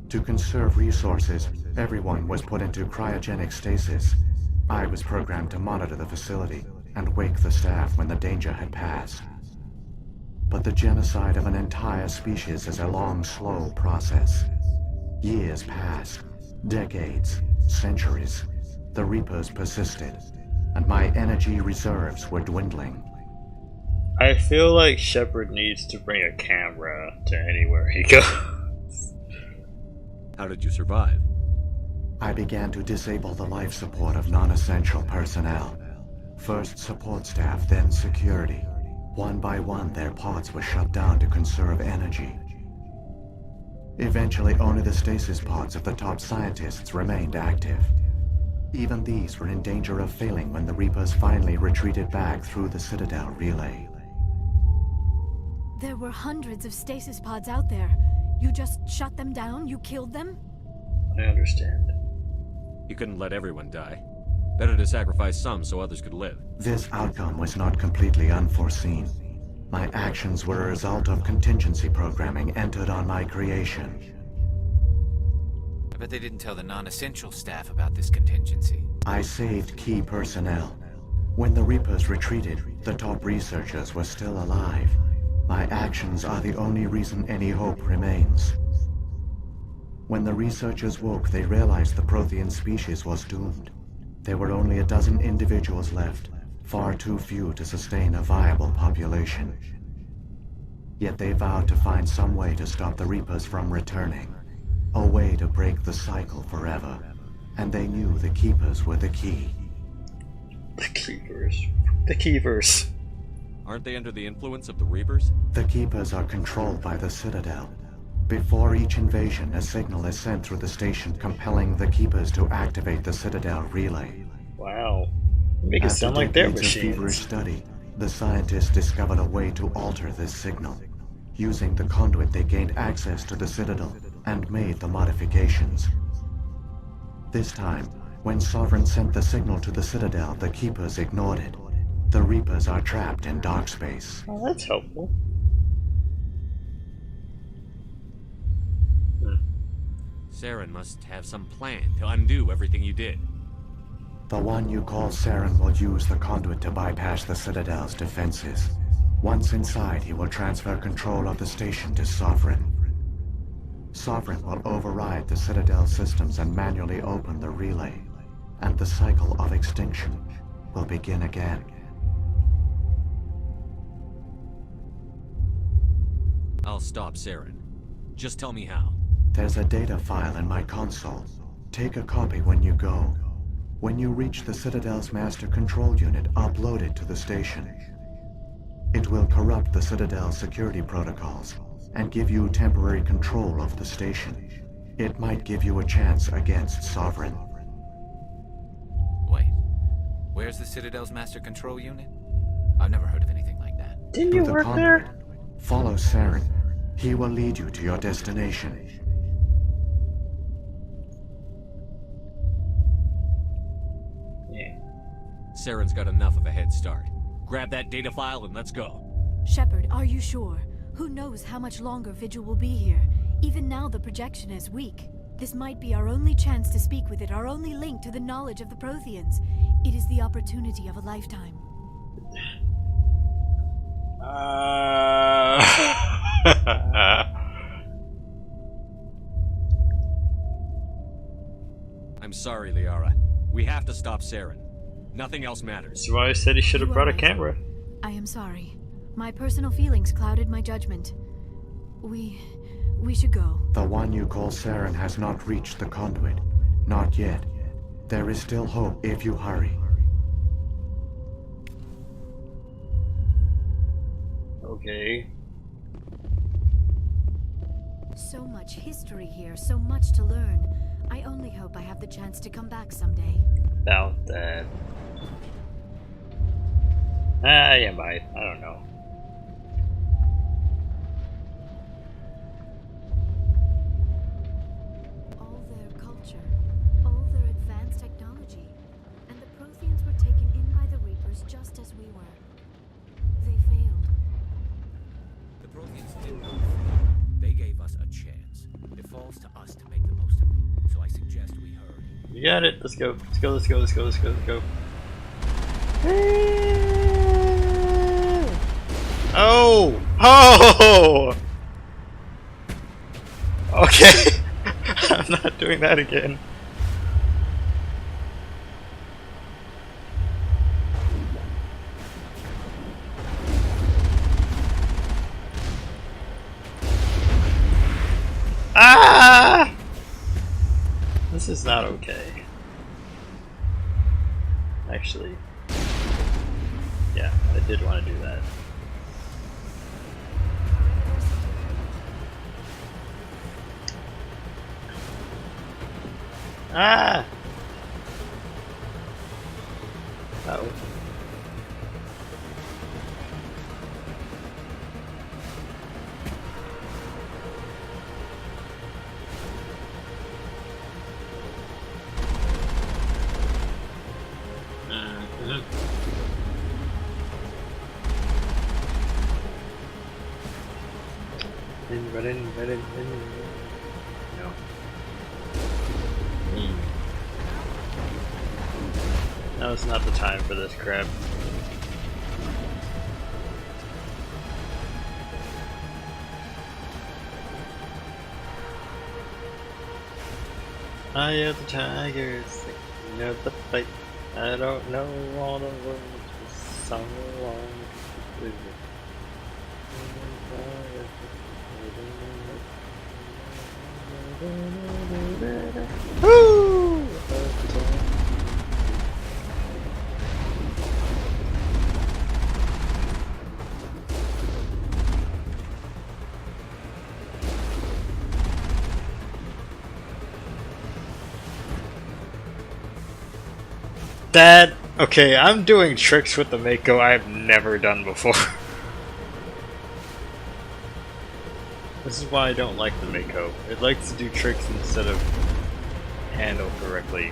To conserve resources, everyone was put into cryogenic stasis. I was programmed to monitor the facility and wake the staff when the danger had passed. But the genocide of an entire species is a long, slow process. Years passed, decades, centuries. The Reapers persisted, and my energy reserves were dwindling. I feel like Shepard needs to bring a camera to anywhere he goes. How did you survive? I began to disable the life support of non-essential personnel. First support staff, then security. One by one, their pods were shut down to conserve energy. Eventually, only the stasis pods of the top scientists remained active. Even these were in danger of failing when the Reapers finally retreated back through the Citadel relay. There were hundreds of stasis pods out there. You just shut them down? You killed them? I understand. You couldn't let everyone die. Better to sacrifice some so others could live. This outcome was not completely unforeseen. My actions were a result of contingency programming entered on my creation. I bet they didn't tell the non-essential staff about this contingency. I saved key personnel. When the Reapers retreated, the top researchers were still alive. My actions are the only reason any hope remains. When the researchers woke, they realized the Prothean species was doomed. There were only a dozen individuals left, far too few to sustain a viable population. Yet they vowed to find some way to stop the Reapers from returning, a way to break the cycle forever. And they knew the Keepers were the key. The Keepers. The Keepers. Aren't they under the influence of the Reapers? The Keepers are controlled by the Citadel. Before each invasion, a signal is sent through the station compelling the Keepers to activate the Citadel relay. Wow. Make it sound like their machines. After decades of feverish study, the scientists discovered a way to alter this signal. Using the conduit, they gained access to the Citadel and made the modifications. This time, when Sovereign sent the signal to the Citadel, the Keepers ignored it. The Reapers are trapped in dark space. Oh, that's helpful. Saren must have some plan to undo everything you did. The one you call Saren will use the conduit to bypass the Citadel's defenses. Once inside, he will transfer control of the station to Sovereign. Sovereign will override the Citadel systems and manually open the relay, and the cycle of extinction will begin again. I'll stop Saren. Just tell me how. There's a data file in my console. Take a copy when you go. When you reach the Citadel's master control unit, upload it to the station. It will corrupt the Citadel's security protocols and give you temporary control of the station. It might give you a chance against Sovereign. Wait, where's the Citadel's master control unit? I've never heard of anything like that. Didn't you work there? Follow Saren. He will lead you to your destination. Yeah. Saren's got enough of a head start. Grab that data file and let's go. Shepard, are you sure? Who knows how much longer Vigil will be here? Even now the projection is weak. This might be our only chance to speak with it, our only link to the knowledge of the Protheans. It is the opportunity of a lifetime. I'm sorry, Liara. We have to stop Saren. Nothing else matters. That's why I said he should have brought a camera. I am sorry. My personal feelings clouded my judgment. We should go. The one you call Saren has not reached the conduit. Not yet. There is still hope if you hurry. Okay. So much history here, so much to learn. I only hope I have the chance to come back someday. About that. Yeah, might. I don't know. All their culture, all their advanced technology, and the Protheans were taken in by the Reapers just as we were. They failed. The Protheans didn't know. They gave us a chance. It falls to us to make the most of it. So I suggest we hurry. You got it. Let's go. Let's go. Let's go. Let's go. Let's go. Let's go. Oh! Oh! Okay. I'm not doing that again. Ah! This is not okay. Actually. Yeah, I did want to do that. Ah! Uh-oh. No. Now is not the time for this crap. I am the tigers singing of the fight. I don't know all the words, but song along with it. Woo! That, okay, I'm doing tricks with the Mako I've never done before. This is why I don't like the Mako. It likes to do tricks instead of handle correctly.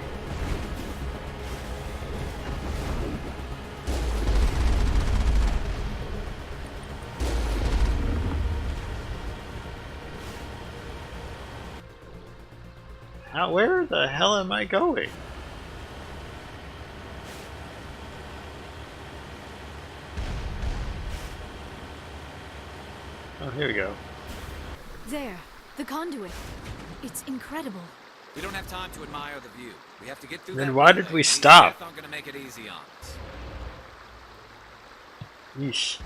Where the hell am I going? Oh, here we go. There, the conduit. It's incredible. We don't have time to admire the view. We have to get through. Then why did we stop? Not gonna make it easy on us. Yeesh.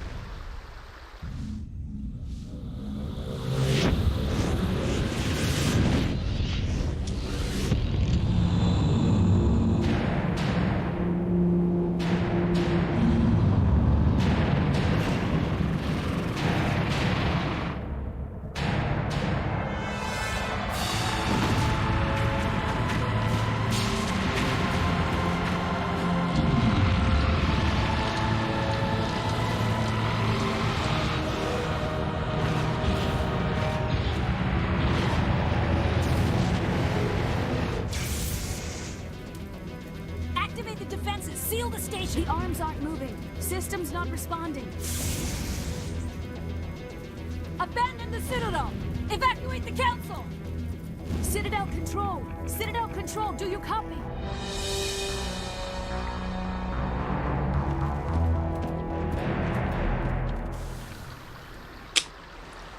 Seal the station! The arms aren't moving. Systems not responding. Abandon the Citadel! Evacuate the Council! Citadel Control! Citadel Control, do you copy?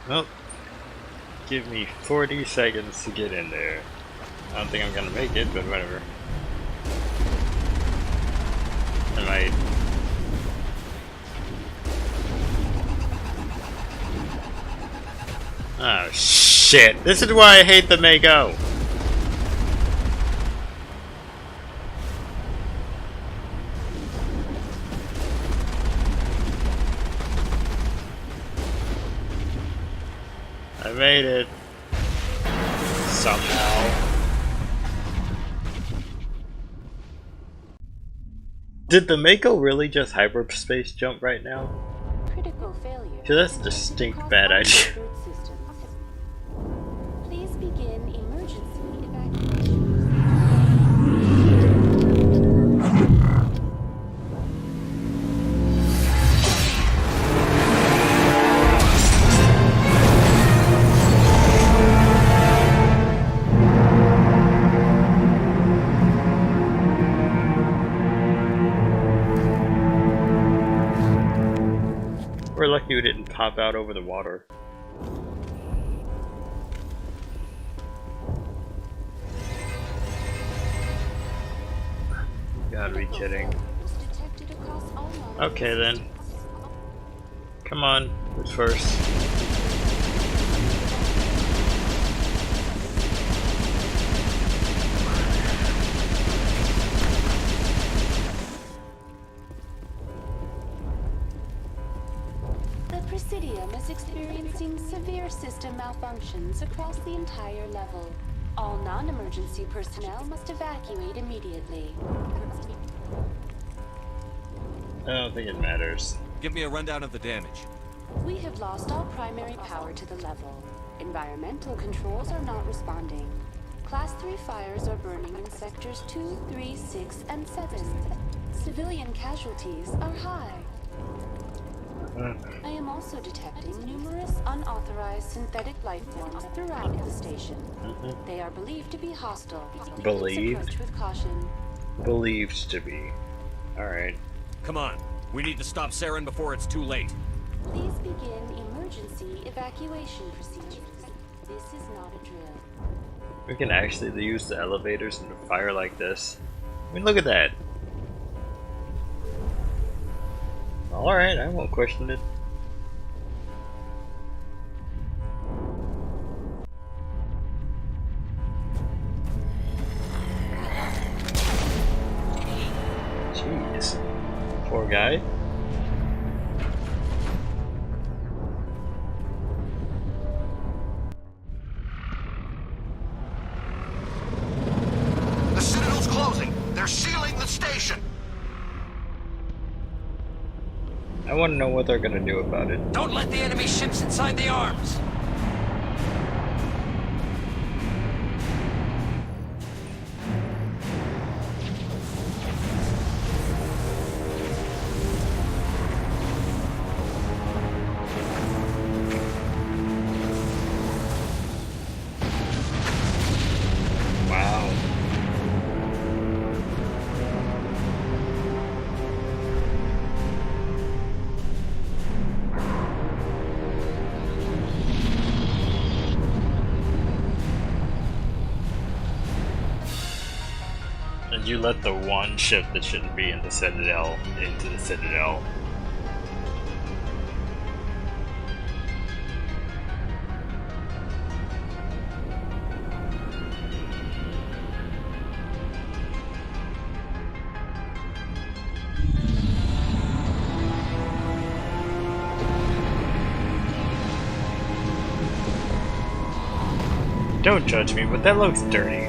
Well, give me 40 seconds to get in there. I don't think I'm gonna make it, but whatever. I might. Oh shit! This is why I hate the Mako! I made it. Somehow. Did the Mako really just hyperspace jump right now? Critical failure. Cause that's a distinct bad idea. Please begin emergency evacuation. We're lucky we didn't pop out over the water. Gotta be kidding. Okay then. Come on, who's first? Presidium is experiencing severe system malfunctions across the entire level. All non-emergency personnel must evacuate immediately. I don't think it matters. Give me a rundown of the damage. We have lost all primary power to the level. Environmental controls are not responding. Class 3 fires are burning in sectors 2, 3, 6, and 7. Civilian casualties are high. I am also detecting numerous unauthorized synthetic life forms throughout the station. They are believed to be hostile. Believed? Please approach with caution. Believed to be. Alright. Come on. We need to stop Saren before it's too late. Please begin emergency evacuation procedures. This is not a drill. We can actually use the elevators and the fire like this. I mean, look at that. Alright, I won't question it. Jeez. Poor guy. The Citadel's closing. They're sealing the station. I want to know what they're gonna do about it. Don't let the enemy ships inside the arms. Wow. And you let the one ship that shouldn't be in the Citadel into the Citadel. Don't judge me, but that looks dirty.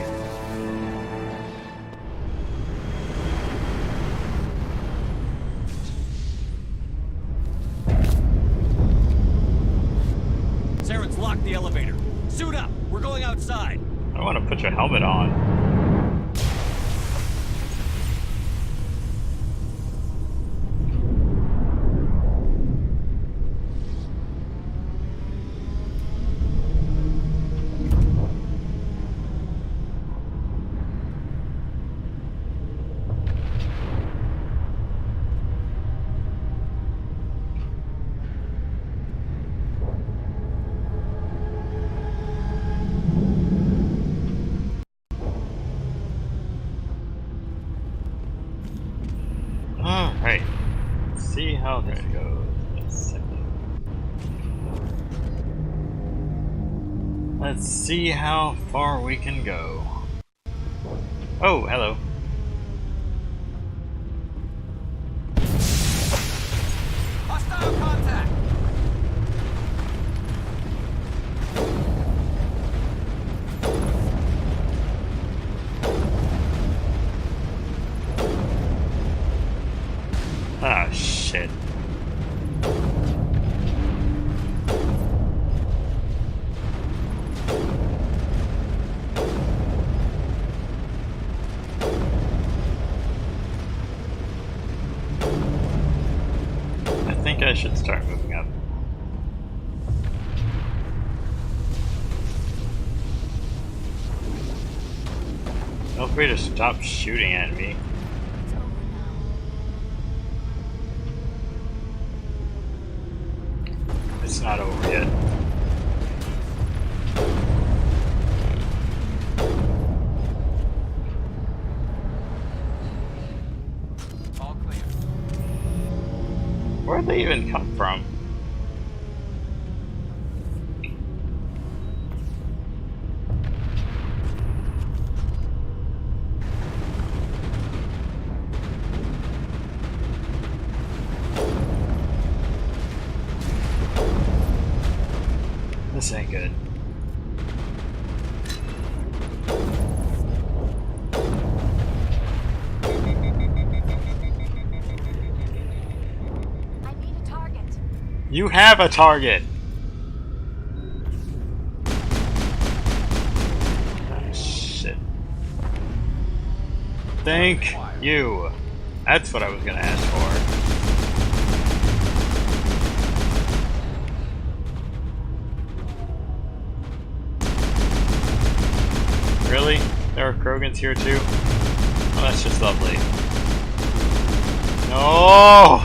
Saren's locked the elevator. Suit up! We're going outside! I want to put your helmet on. Alright, let's see how that goes. Let's see how far we can go. Oh, hello. Hostile contact! Ah, shit. I think I should start moving up. Feel free to stop shooting at me. It's not over yet. All clear. Where'd they even come from? This ain't good. I need a target. You have a target! Ah, shit. Thank you. That's what I was gonna ask for. Really? There are Krogans here too? Oh, that's just lovely. No!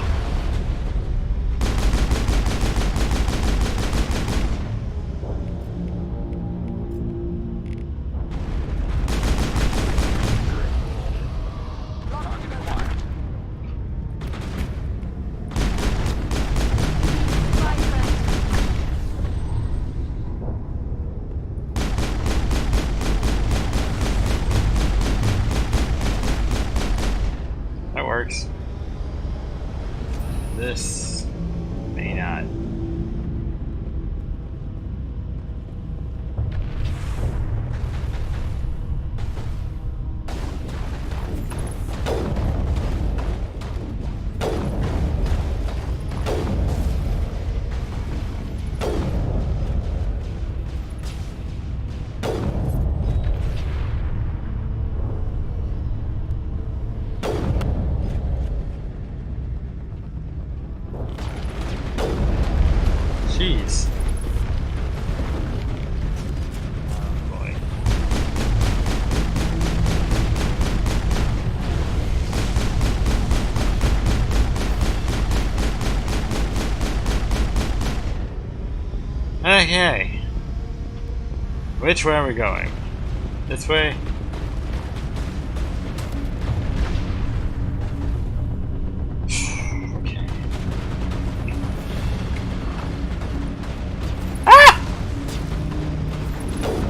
Okay. Which way are we going? This way? Okay. Ah!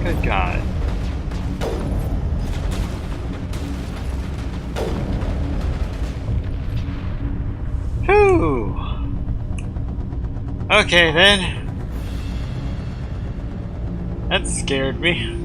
Good God. Whew. Okay then. That scared me.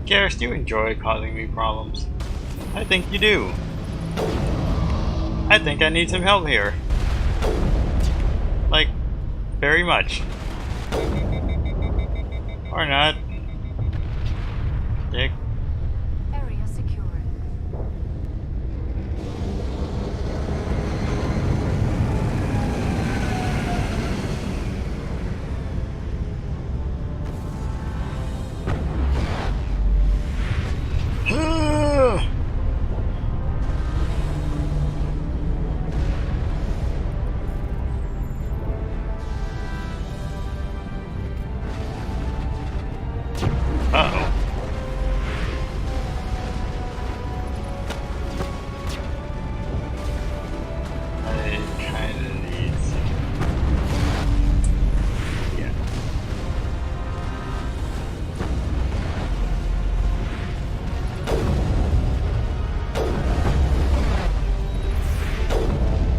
Garrus, do you enjoy causing me problems? I think you do. I think I need some help here. Like, very much. Or not. Dick. Area secured. Uh-oh. I kinda need some... Yeah.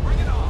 Bring it on!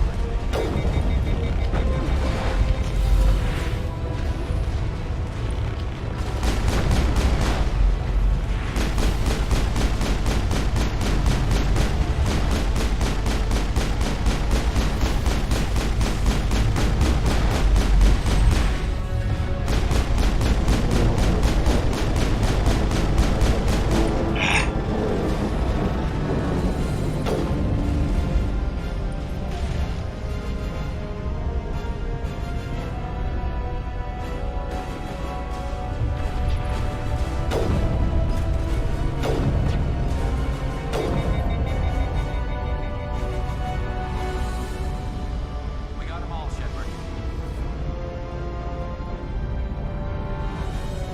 We got them all, Shepard.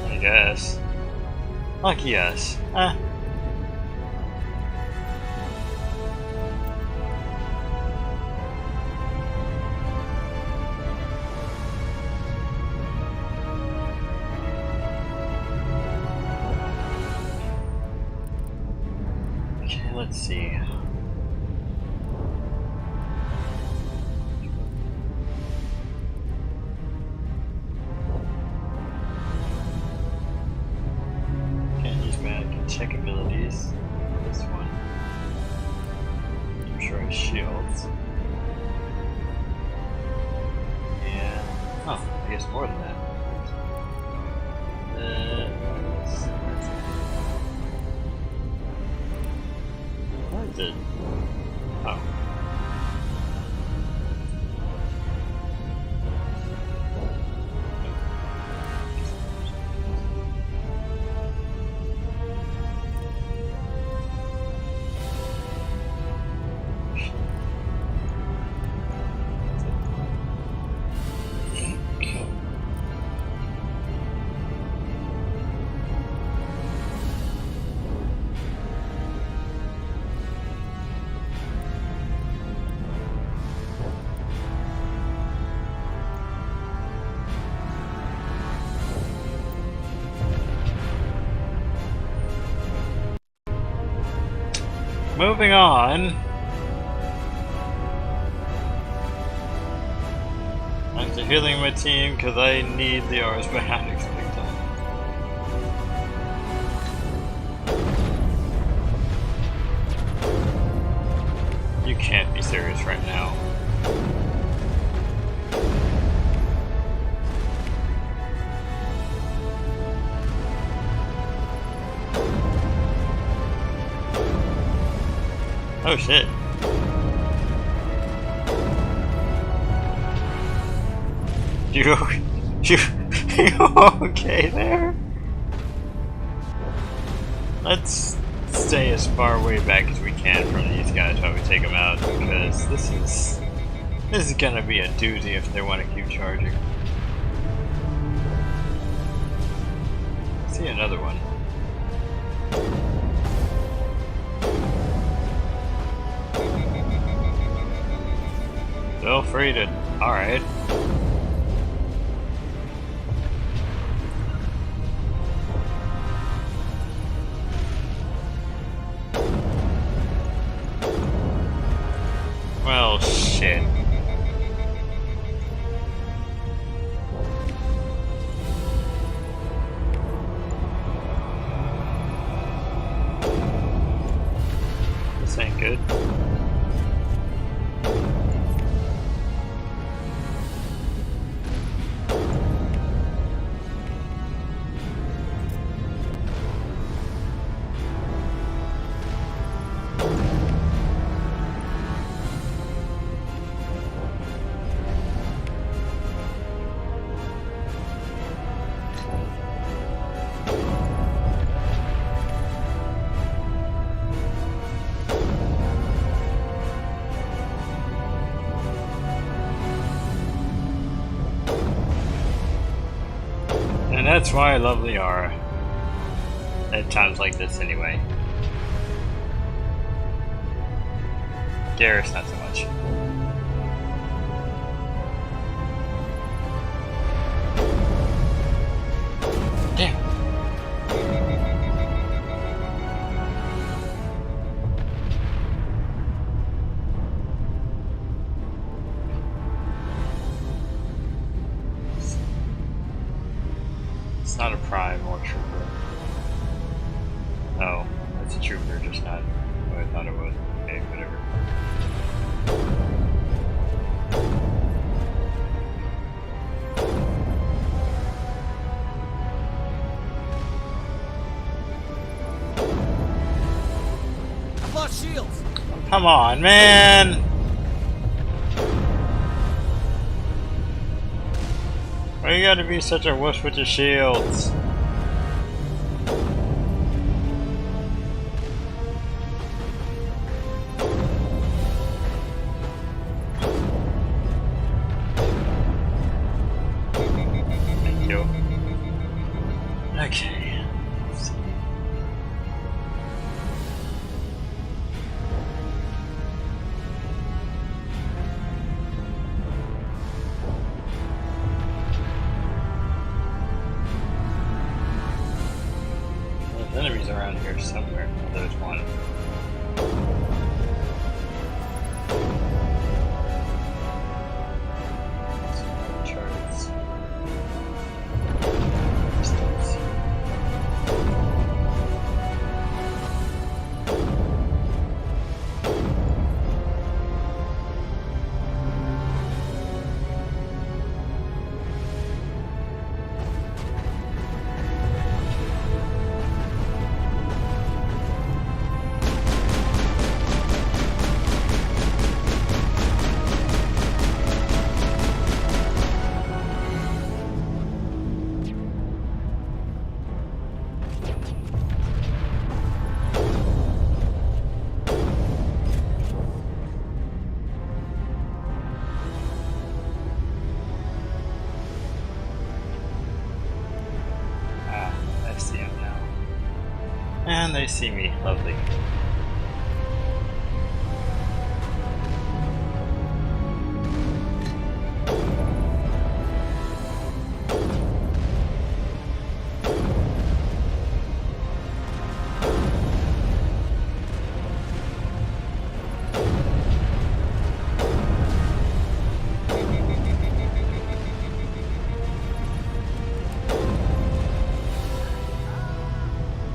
I guess. Lucky us. Okay, let's see. Can't use magic check abilities. This one. Destroy shields. And oh, I guess more than that. What is it? Oh. Moving on. I'm still healing my team because I need the Ars Fanatics big time. You can't be serious right now. Oh shit. You okay there? Let's stay as far away back as we can from these guys while we take them out, because this is gonna be a doozy if they want to keep charging. See another one. Feel free to. Alright. Well, shit. This ain't good. And that's why I love Liara. At times like this, anyway. Garrus, not so much. Damn. It's not a prime or trooper. Oh, it's a trooper, just not what I thought it was. Okay, whatever. I've lost shields. Come on, man! Why you gotta be such a wuss with your shields? Thank you. Okay. Let's see. There's enemies around here somewhere. Oh, there's one. Charts. Distance. I see him now. And they see me. Lovely.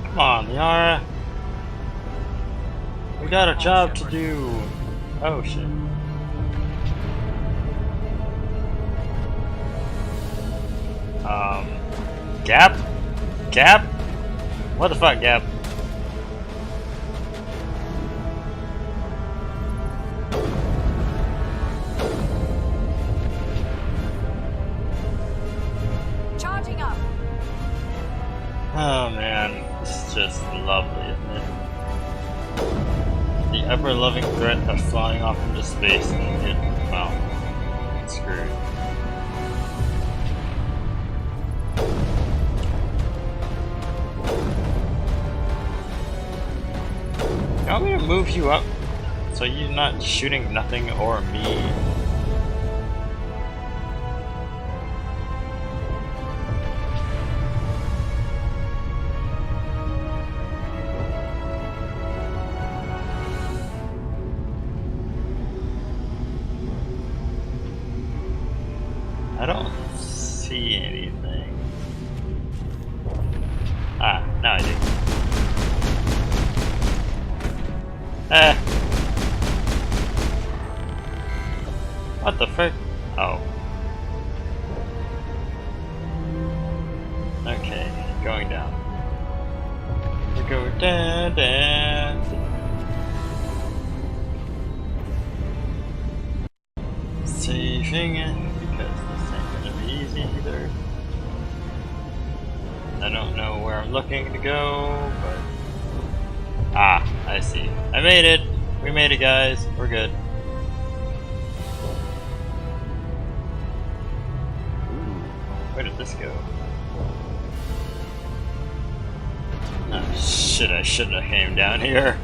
Come on, Liara. We got a job to do. Oh shit. Gap? Gap? What the fuck, Gap? Charging up. Oh man, this is just lovely, isn't it? The ever-loving threat of flying off into space and get, well, screwed. You want me to move you up so you're not shooting nothing or me? I don't see anything. Ah, now I do. What the frick? Oh. Okay, going down. We go down, down. Saving it, because this ain't gonna be easy either. I don't know where I'm looking to go, but... Ah, I see. I made it! We made it, guys. We're good. Ooh, where did this go? Oh, shit, I shouldn't have came down here.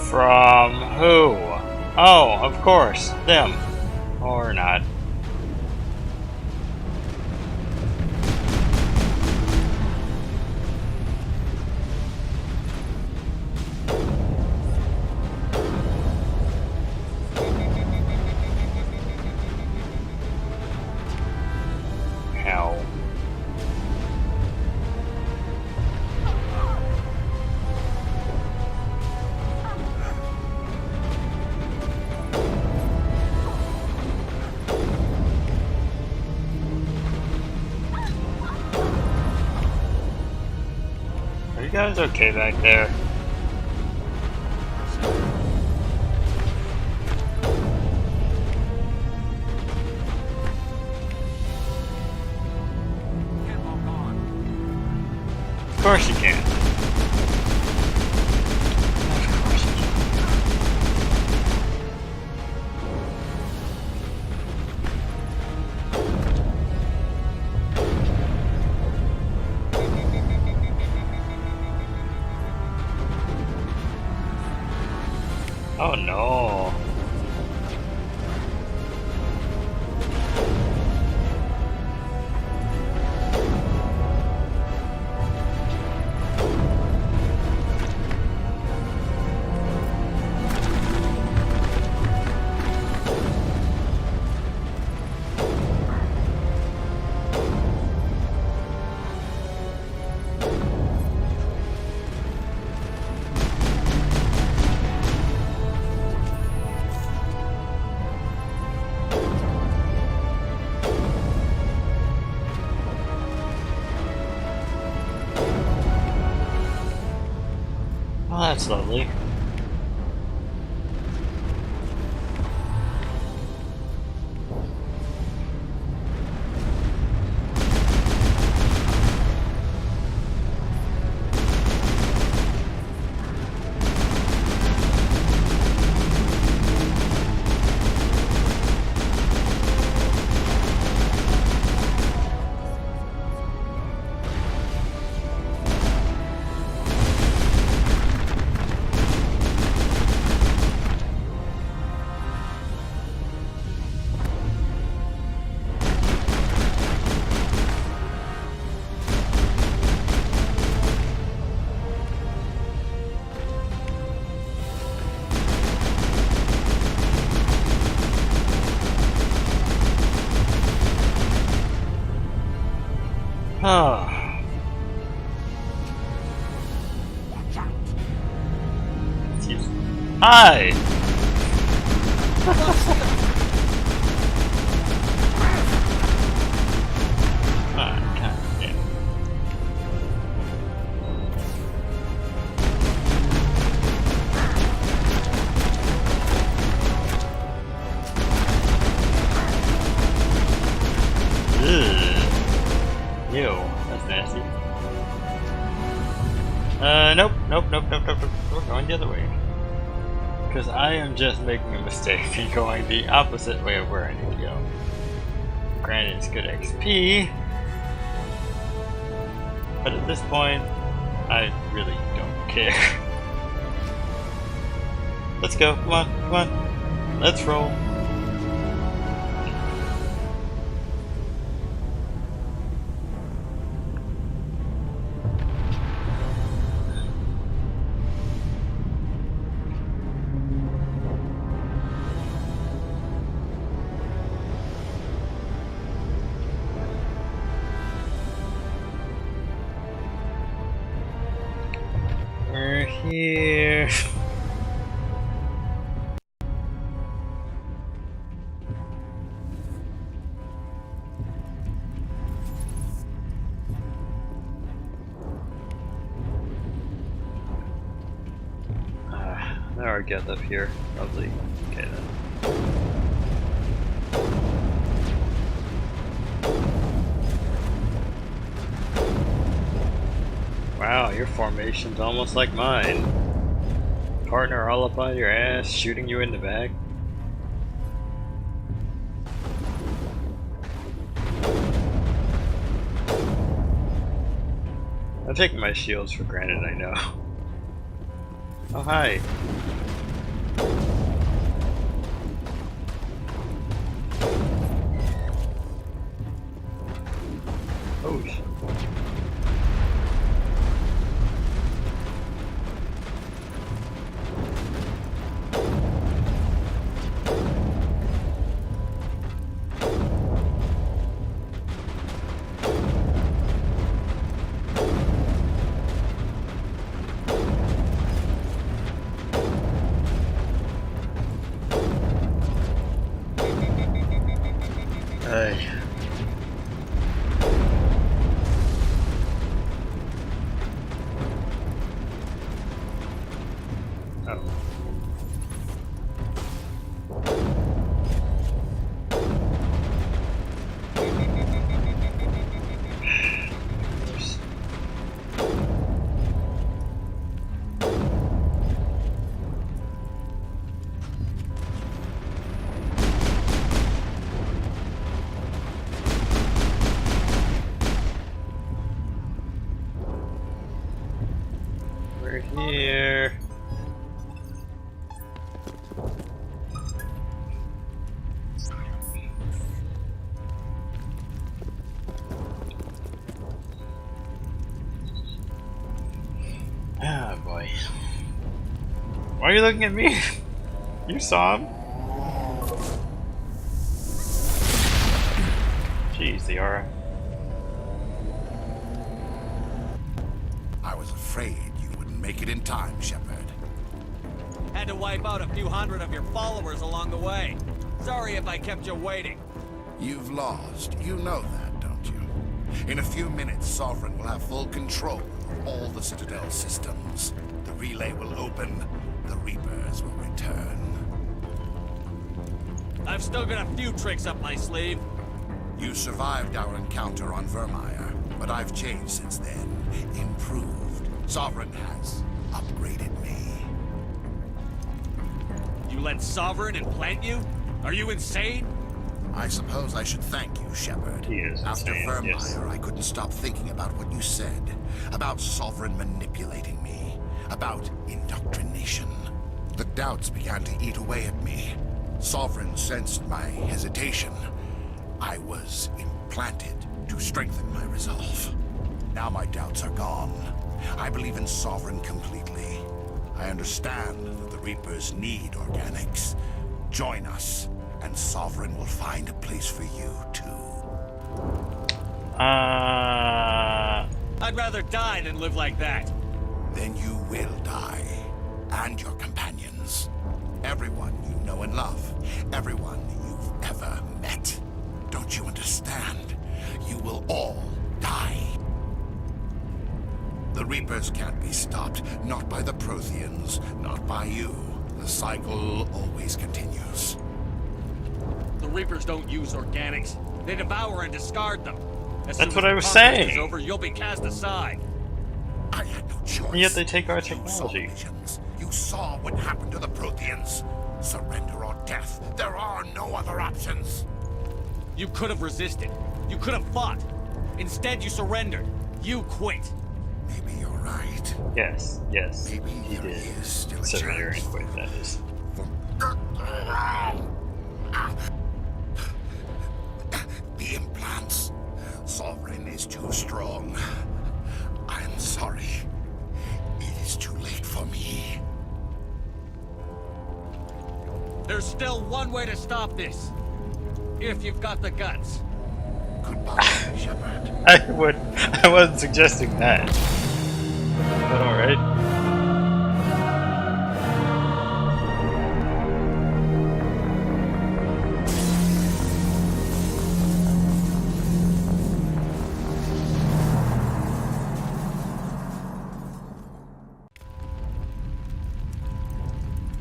From who? Oh, of course, them. Or not. Hell. Are you guys okay back there? Of course you can. Oh no. Oh, that's lovely. Oh. Hi! Ew, that's nasty. Nope. We're going the other way. Because I am just making a mistake and going the opposite way of where I need to go. Granted, it's good XP, but at this point, I really don't care. Let's go, come on. Let's roll. Here. Now I get up here, probably. Okay then. Wow, your formation's almost like mine. Partner all up on your ass, shooting you in the back. I'm taking my shields for granted, I know. Oh, hi. Oh, shit. Hey. Oh. We're here. Ah, boy. Why are you looking at me? You saw him? Jeez, the aura. I was afraid you wouldn't make it in time, Shepard. Had to wipe out a few hundred of your followers along the way. Sorry if I kept you waiting. You've lost. You know that, don't you? In a few minutes, Sovereign will have full control of all the Citadel systems. The relay will open. The Reapers will return. I've still got a few tricks up my sleeve. You survived our encounter on Vermeer, but I've changed since then. Improved. Sovereign has upgraded me. You let Sovereign implant you? Are you insane? I suppose I should thank you, Shepard. He is After insane, Vermeer, yes. I couldn't stop thinking about what you said. About Sovereign manipulating me. About indoctrination. The doubts began to eat away at me. Sovereign sensed my hesitation. I was implanted to strengthen my resolve. Now my doubts are gone. I believe in Sovereign completely. I understand that the Reapers need organics. Join us, and Sovereign will find a place for you, too. I'd rather die than live like that. Then you will die. And your companions. Everyone you know and love. Everyone you've ever met. Don't you understand? You will all die. The Reapers can't be stopped. Not by the Protheans. Not by you. The cycle always continues. The Reapers don't use organics. They devour and discard them. That's what I was saying. Is over, you'll be cast aside. I had no choice. And yet they take our technology. You saw what happened to the Protheans. Surrender or death. There are no other options. You could have resisted. You could have fought. Instead, you surrendered. You quit. Maybe you're right. Yes, yes. Maybe he did. Still Surrender and quit, that is. The implants. Sovereign is too strong. I'm sorry. It is too late for me. There's still one way to stop this. If you've got the guts. Goodbye, Shepard. I wasn't suggesting that. But alright.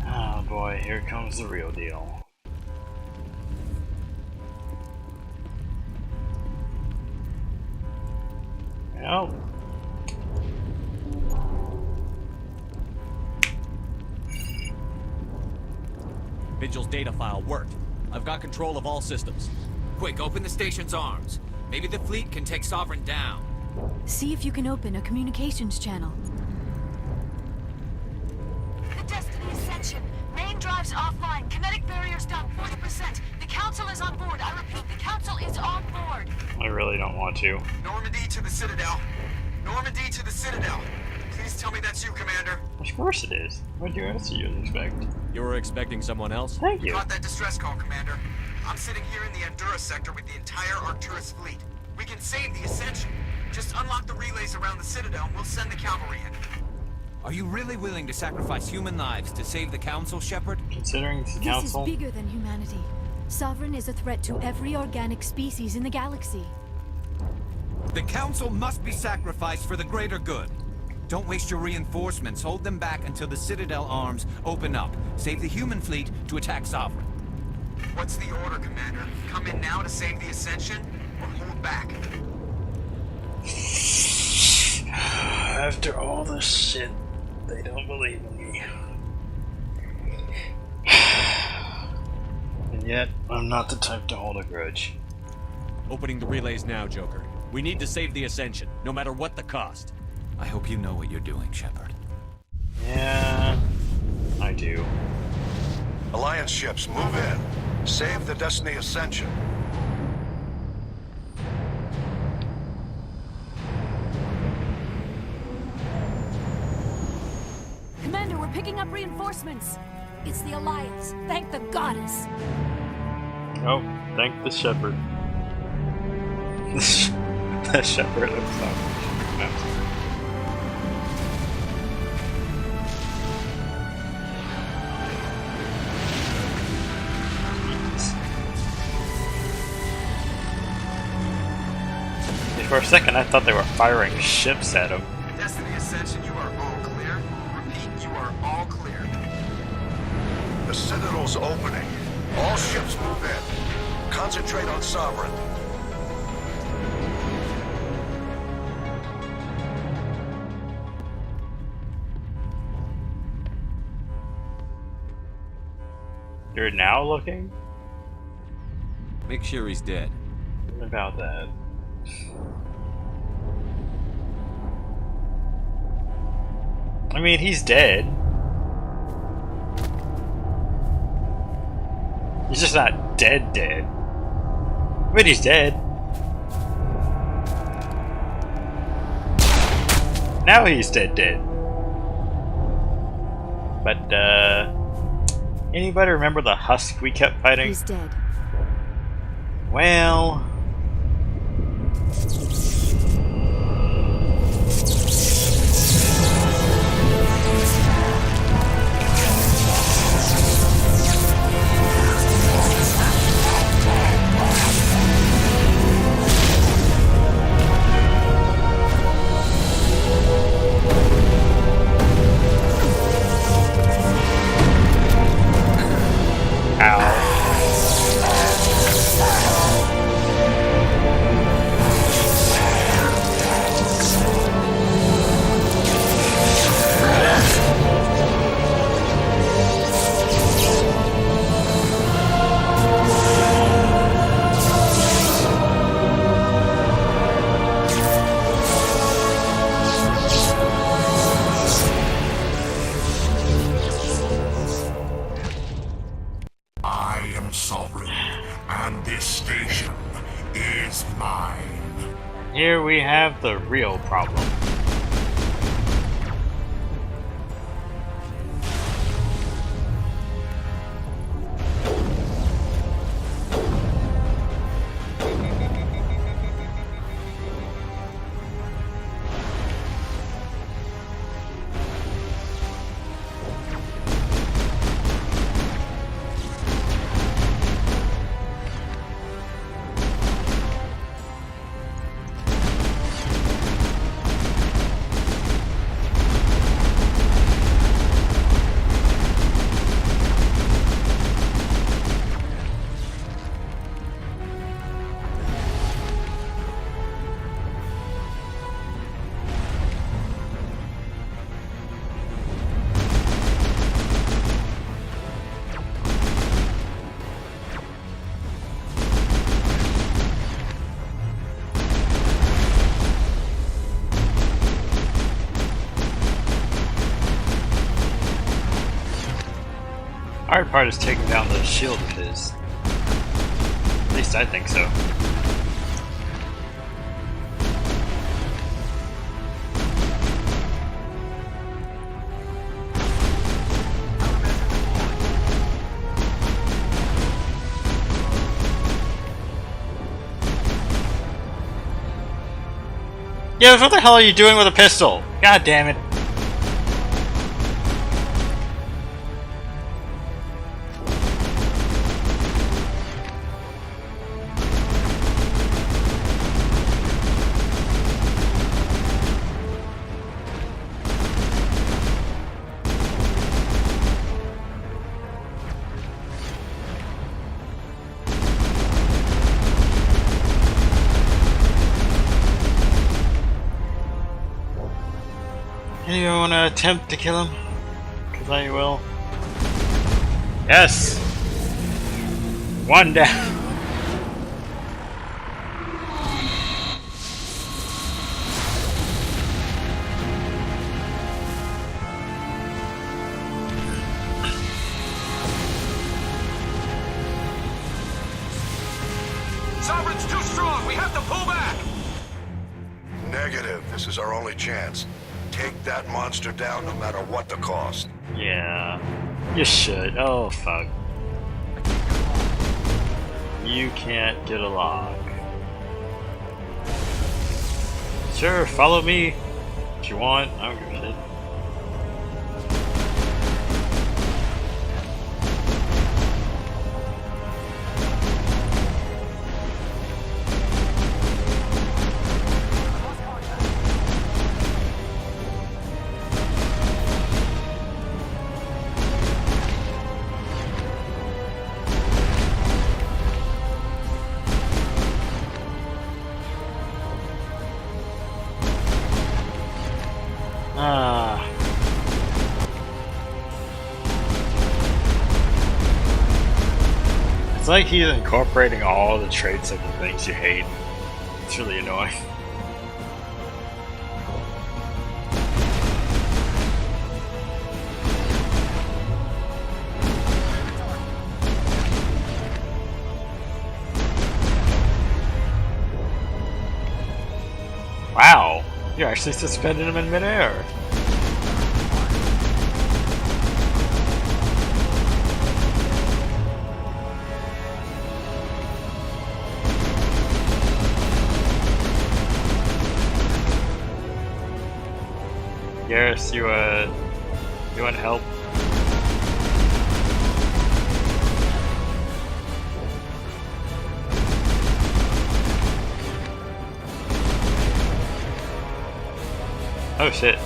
Oh boy, here comes the real deal. Well, Vigil's data file worked. I've got control of all systems. Quick, open the station's arms. Maybe the fleet can take Sovereign down. See if you can open a communications channel. The Destiny Ascension. Main drives offline. Kinetic barriers down 40%. The Council is on board. I repeat, the Council is on board. I really don't want to. Normandy to the Citadel. Normandy to the Citadel. Please tell me that's you, Commander. Of course it is. What else do you expect? You were expecting someone else? Thank you. Caught that distress call, Commander. I'm sitting here in the Endura sector with the entire Arcturus fleet. We can save the Ascension. Just unlock the relays around the Citadel and we'll send the cavalry in. Are you really willing to sacrifice human lives to save the Council, Shepard? Considering the This Council... is bigger than humanity. Sovereign is a threat to every organic species in the galaxy. The Council must be sacrificed for the greater good. Don't waste your reinforcements. Hold them back until the Citadel arms open up. Save the human fleet to attack Sovereign. What's the order, Commander? Come in now to save the Ascension, or hold back? After all this shit, they don't believe in me. And yet, I'm not the type to hold a grudge. Opening the relays now, Joker. We need to save the Ascension, no matter what the cost. I hope you know what you're doing, Shepard. Yeah, I do. Alliance ships, move in. Save the Destiny Ascension. Commander, we're picking up reinforcements. It's the Alliance. Thank the goddess. Oh, thank the shepherd. The shepherd of Sovereign. For a second, I thought they were firing ships at him. Destiny Ascension, you are all clear. Repeat, you are all clear. The Citadel's opening. All ships move in. Concentrate on Sovereign. You're now looking? Make sure he's dead. What about that? I mean, he's dead. He's just not dead. But he's dead. Now he's dead. But, anybody remember the husk we kept fighting? He's dead. Well... And this station is mine. Here we have the real problem. Hard part is taking down the shield of his. At least I think so. Yeah, what the hell are you doing with a pistol? God damn it. Anyone want to attempt to kill him? Because I will. Yes! One down! Sovereign's too strong! We have to pull back! Negative. This is our only chance. Take that monster down no matter what the cost. Yeah, you should. Oh, fuck. You can't get a lock. Sure, follow me if you want. I don't give a shit. It's like he's incorporating all the traits of the things you hate. It's really annoying. Wow, you actually suspended him in midair. Garrus, you want help? Oh shit.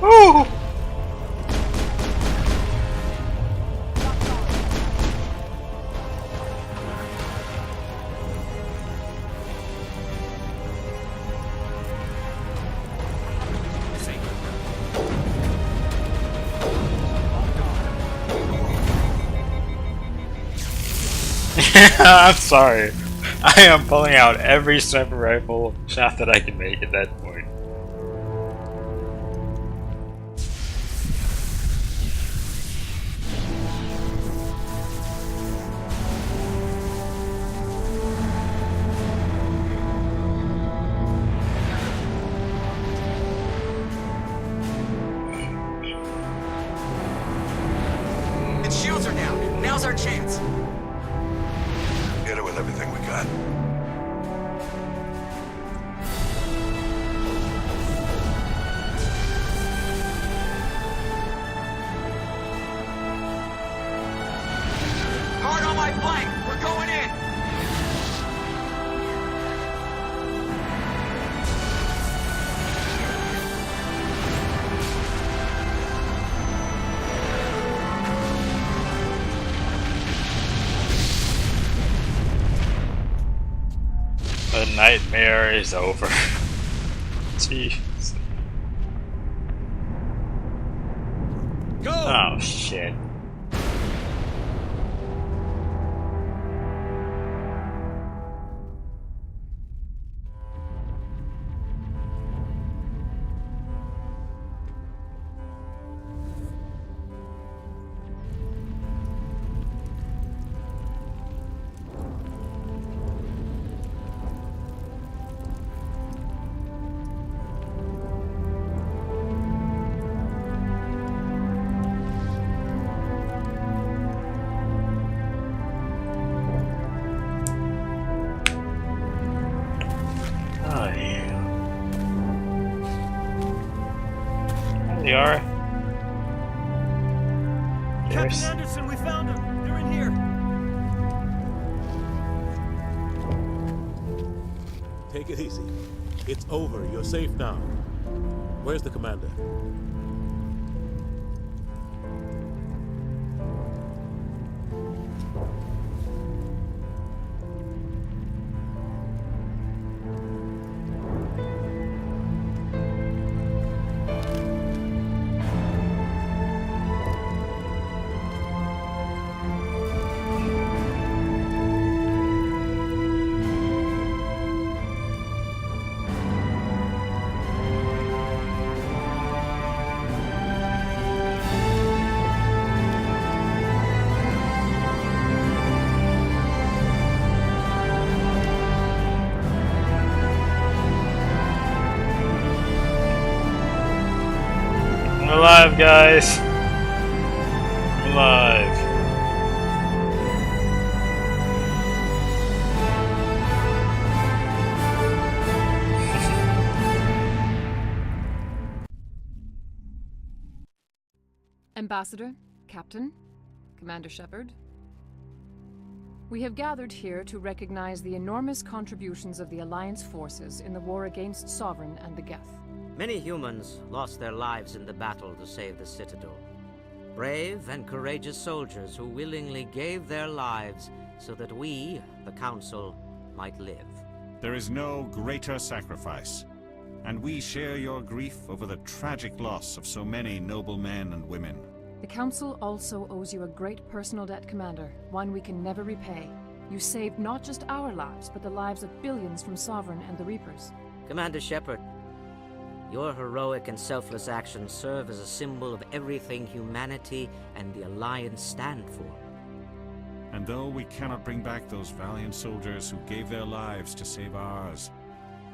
Woo! I'm sorry. I am pulling out every sniper rifle shot that I can make at that point. Its shields are down. Now's our chance. Hit it with everything we got. Hard on my flank. We're going in. The nightmare is over. Jeez. Go! Oh shit. Oh yeah. There they are. Captain Anderson, we found them. They're in here. Take it easy. It's over. You're safe now. Where's the commander? I'm alive, guys. I'm alive. Ambassador, Captain, Commander Shepard. We have gathered here to recognize the enormous contributions of the Alliance forces in the war against Sovereign and the Geth. Many humans lost their lives in the battle to save the Citadel. Brave and courageous soldiers who willingly gave their lives so that we, the Council, might live. There is no greater sacrifice, and we share your grief over the tragic loss of so many noble men and women. The Council also owes you a great personal debt, Commander, one we can never repay. You saved not just our lives, but the lives of billions from Sovereign and the Reapers. Commander Shepard, your heroic and selfless actions serve as a symbol of everything humanity and the Alliance stand for. And though we cannot bring back those valiant soldiers who gave their lives to save ours,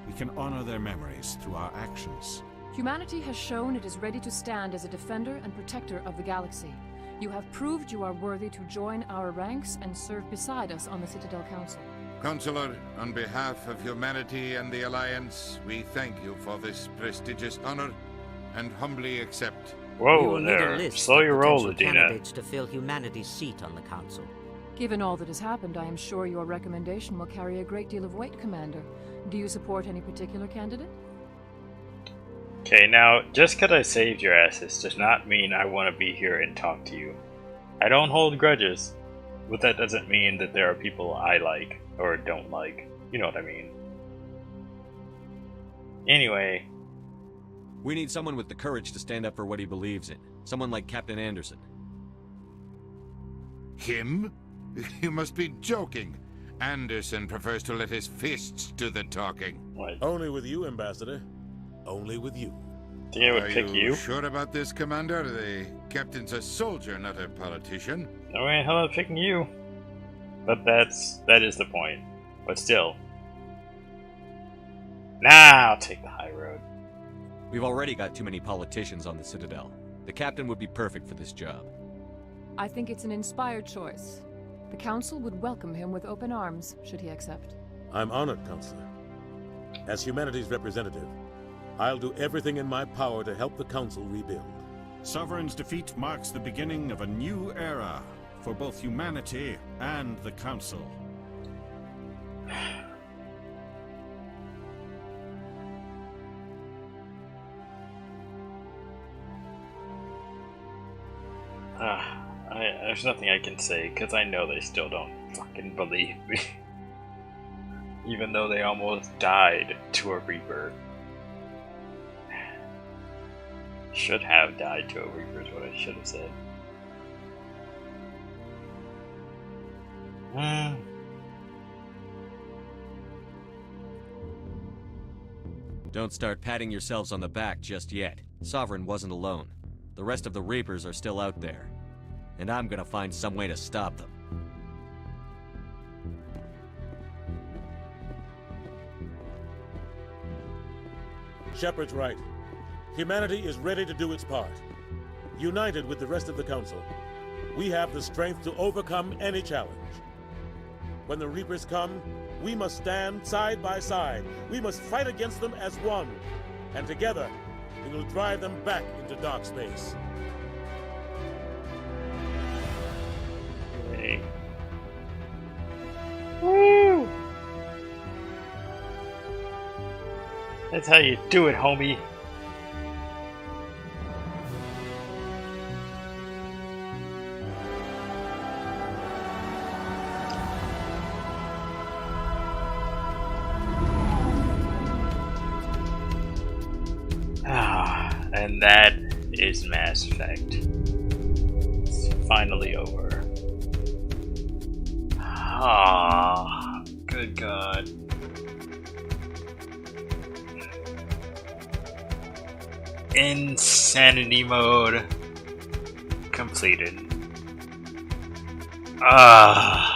we can honor their memories through our actions. Humanity has shown it is ready to stand as a defender and protector of the galaxy. You have proved you are worthy to join our ranks and serve beside us on the Citadel Council. Counselor, on behalf of humanity and the Alliance, we thank you for this prestigious honor and humbly accept. Whoa there, slow your roll, Adina. Candidates to fill humanity's seat on the Council. Given all that has happened, I am sure your recommendation will carry a great deal of weight, Commander. Do you support any particular candidate? Okay, now, just because I saved your asses does not mean I want to be here and talk to you. I don't hold grudges, but that doesn't mean that there are people I like, or don't like. You know what I mean. Anyway. We need someone with the courage to stand up for what he believes in. Someone like Captain Anderson. Him? You must be joking. Anderson prefers to let his fists do the talking. What? Only with you, Ambassador. Only with you. Think I would Are pick you? Sure about this, Commander? The captain's a soldier, not a politician. No way in hell I'm picking you. But that is the point. But still. Nah, I'll take the high road. We've already got too many politicians on the Citadel. The captain would be perfect for this job. I think it's an inspired choice. The Council would welcome him with open arms, should he accept. I'm honored, Counselor. As humanity's representative, I'll do everything in my power to help the Council rebuild. Sovereign's defeat marks the beginning of a new era for both humanity and the Council. There's nothing I can say, because I know they still don't fucking believe me. Even though they almost died to a Reaper. Should have died to a Reaper is what I should have said. Don't start patting yourselves on the back just yet. Sovereign wasn't alone. The rest of the Reapers are still out there. And I'm gonna find some way to stop them. Shepard's right. Humanity is ready to do its part. United with the rest of the Council, we have the strength to overcome any challenge. When the Reapers come, we must stand side by side. We must fight against them as one. And together, we will drive them back into dark space. Hey. Woo! That's how you do it, homie. And that is Mass Effect. It's finally over. Ah, good God. Insanity mode completed. Ah.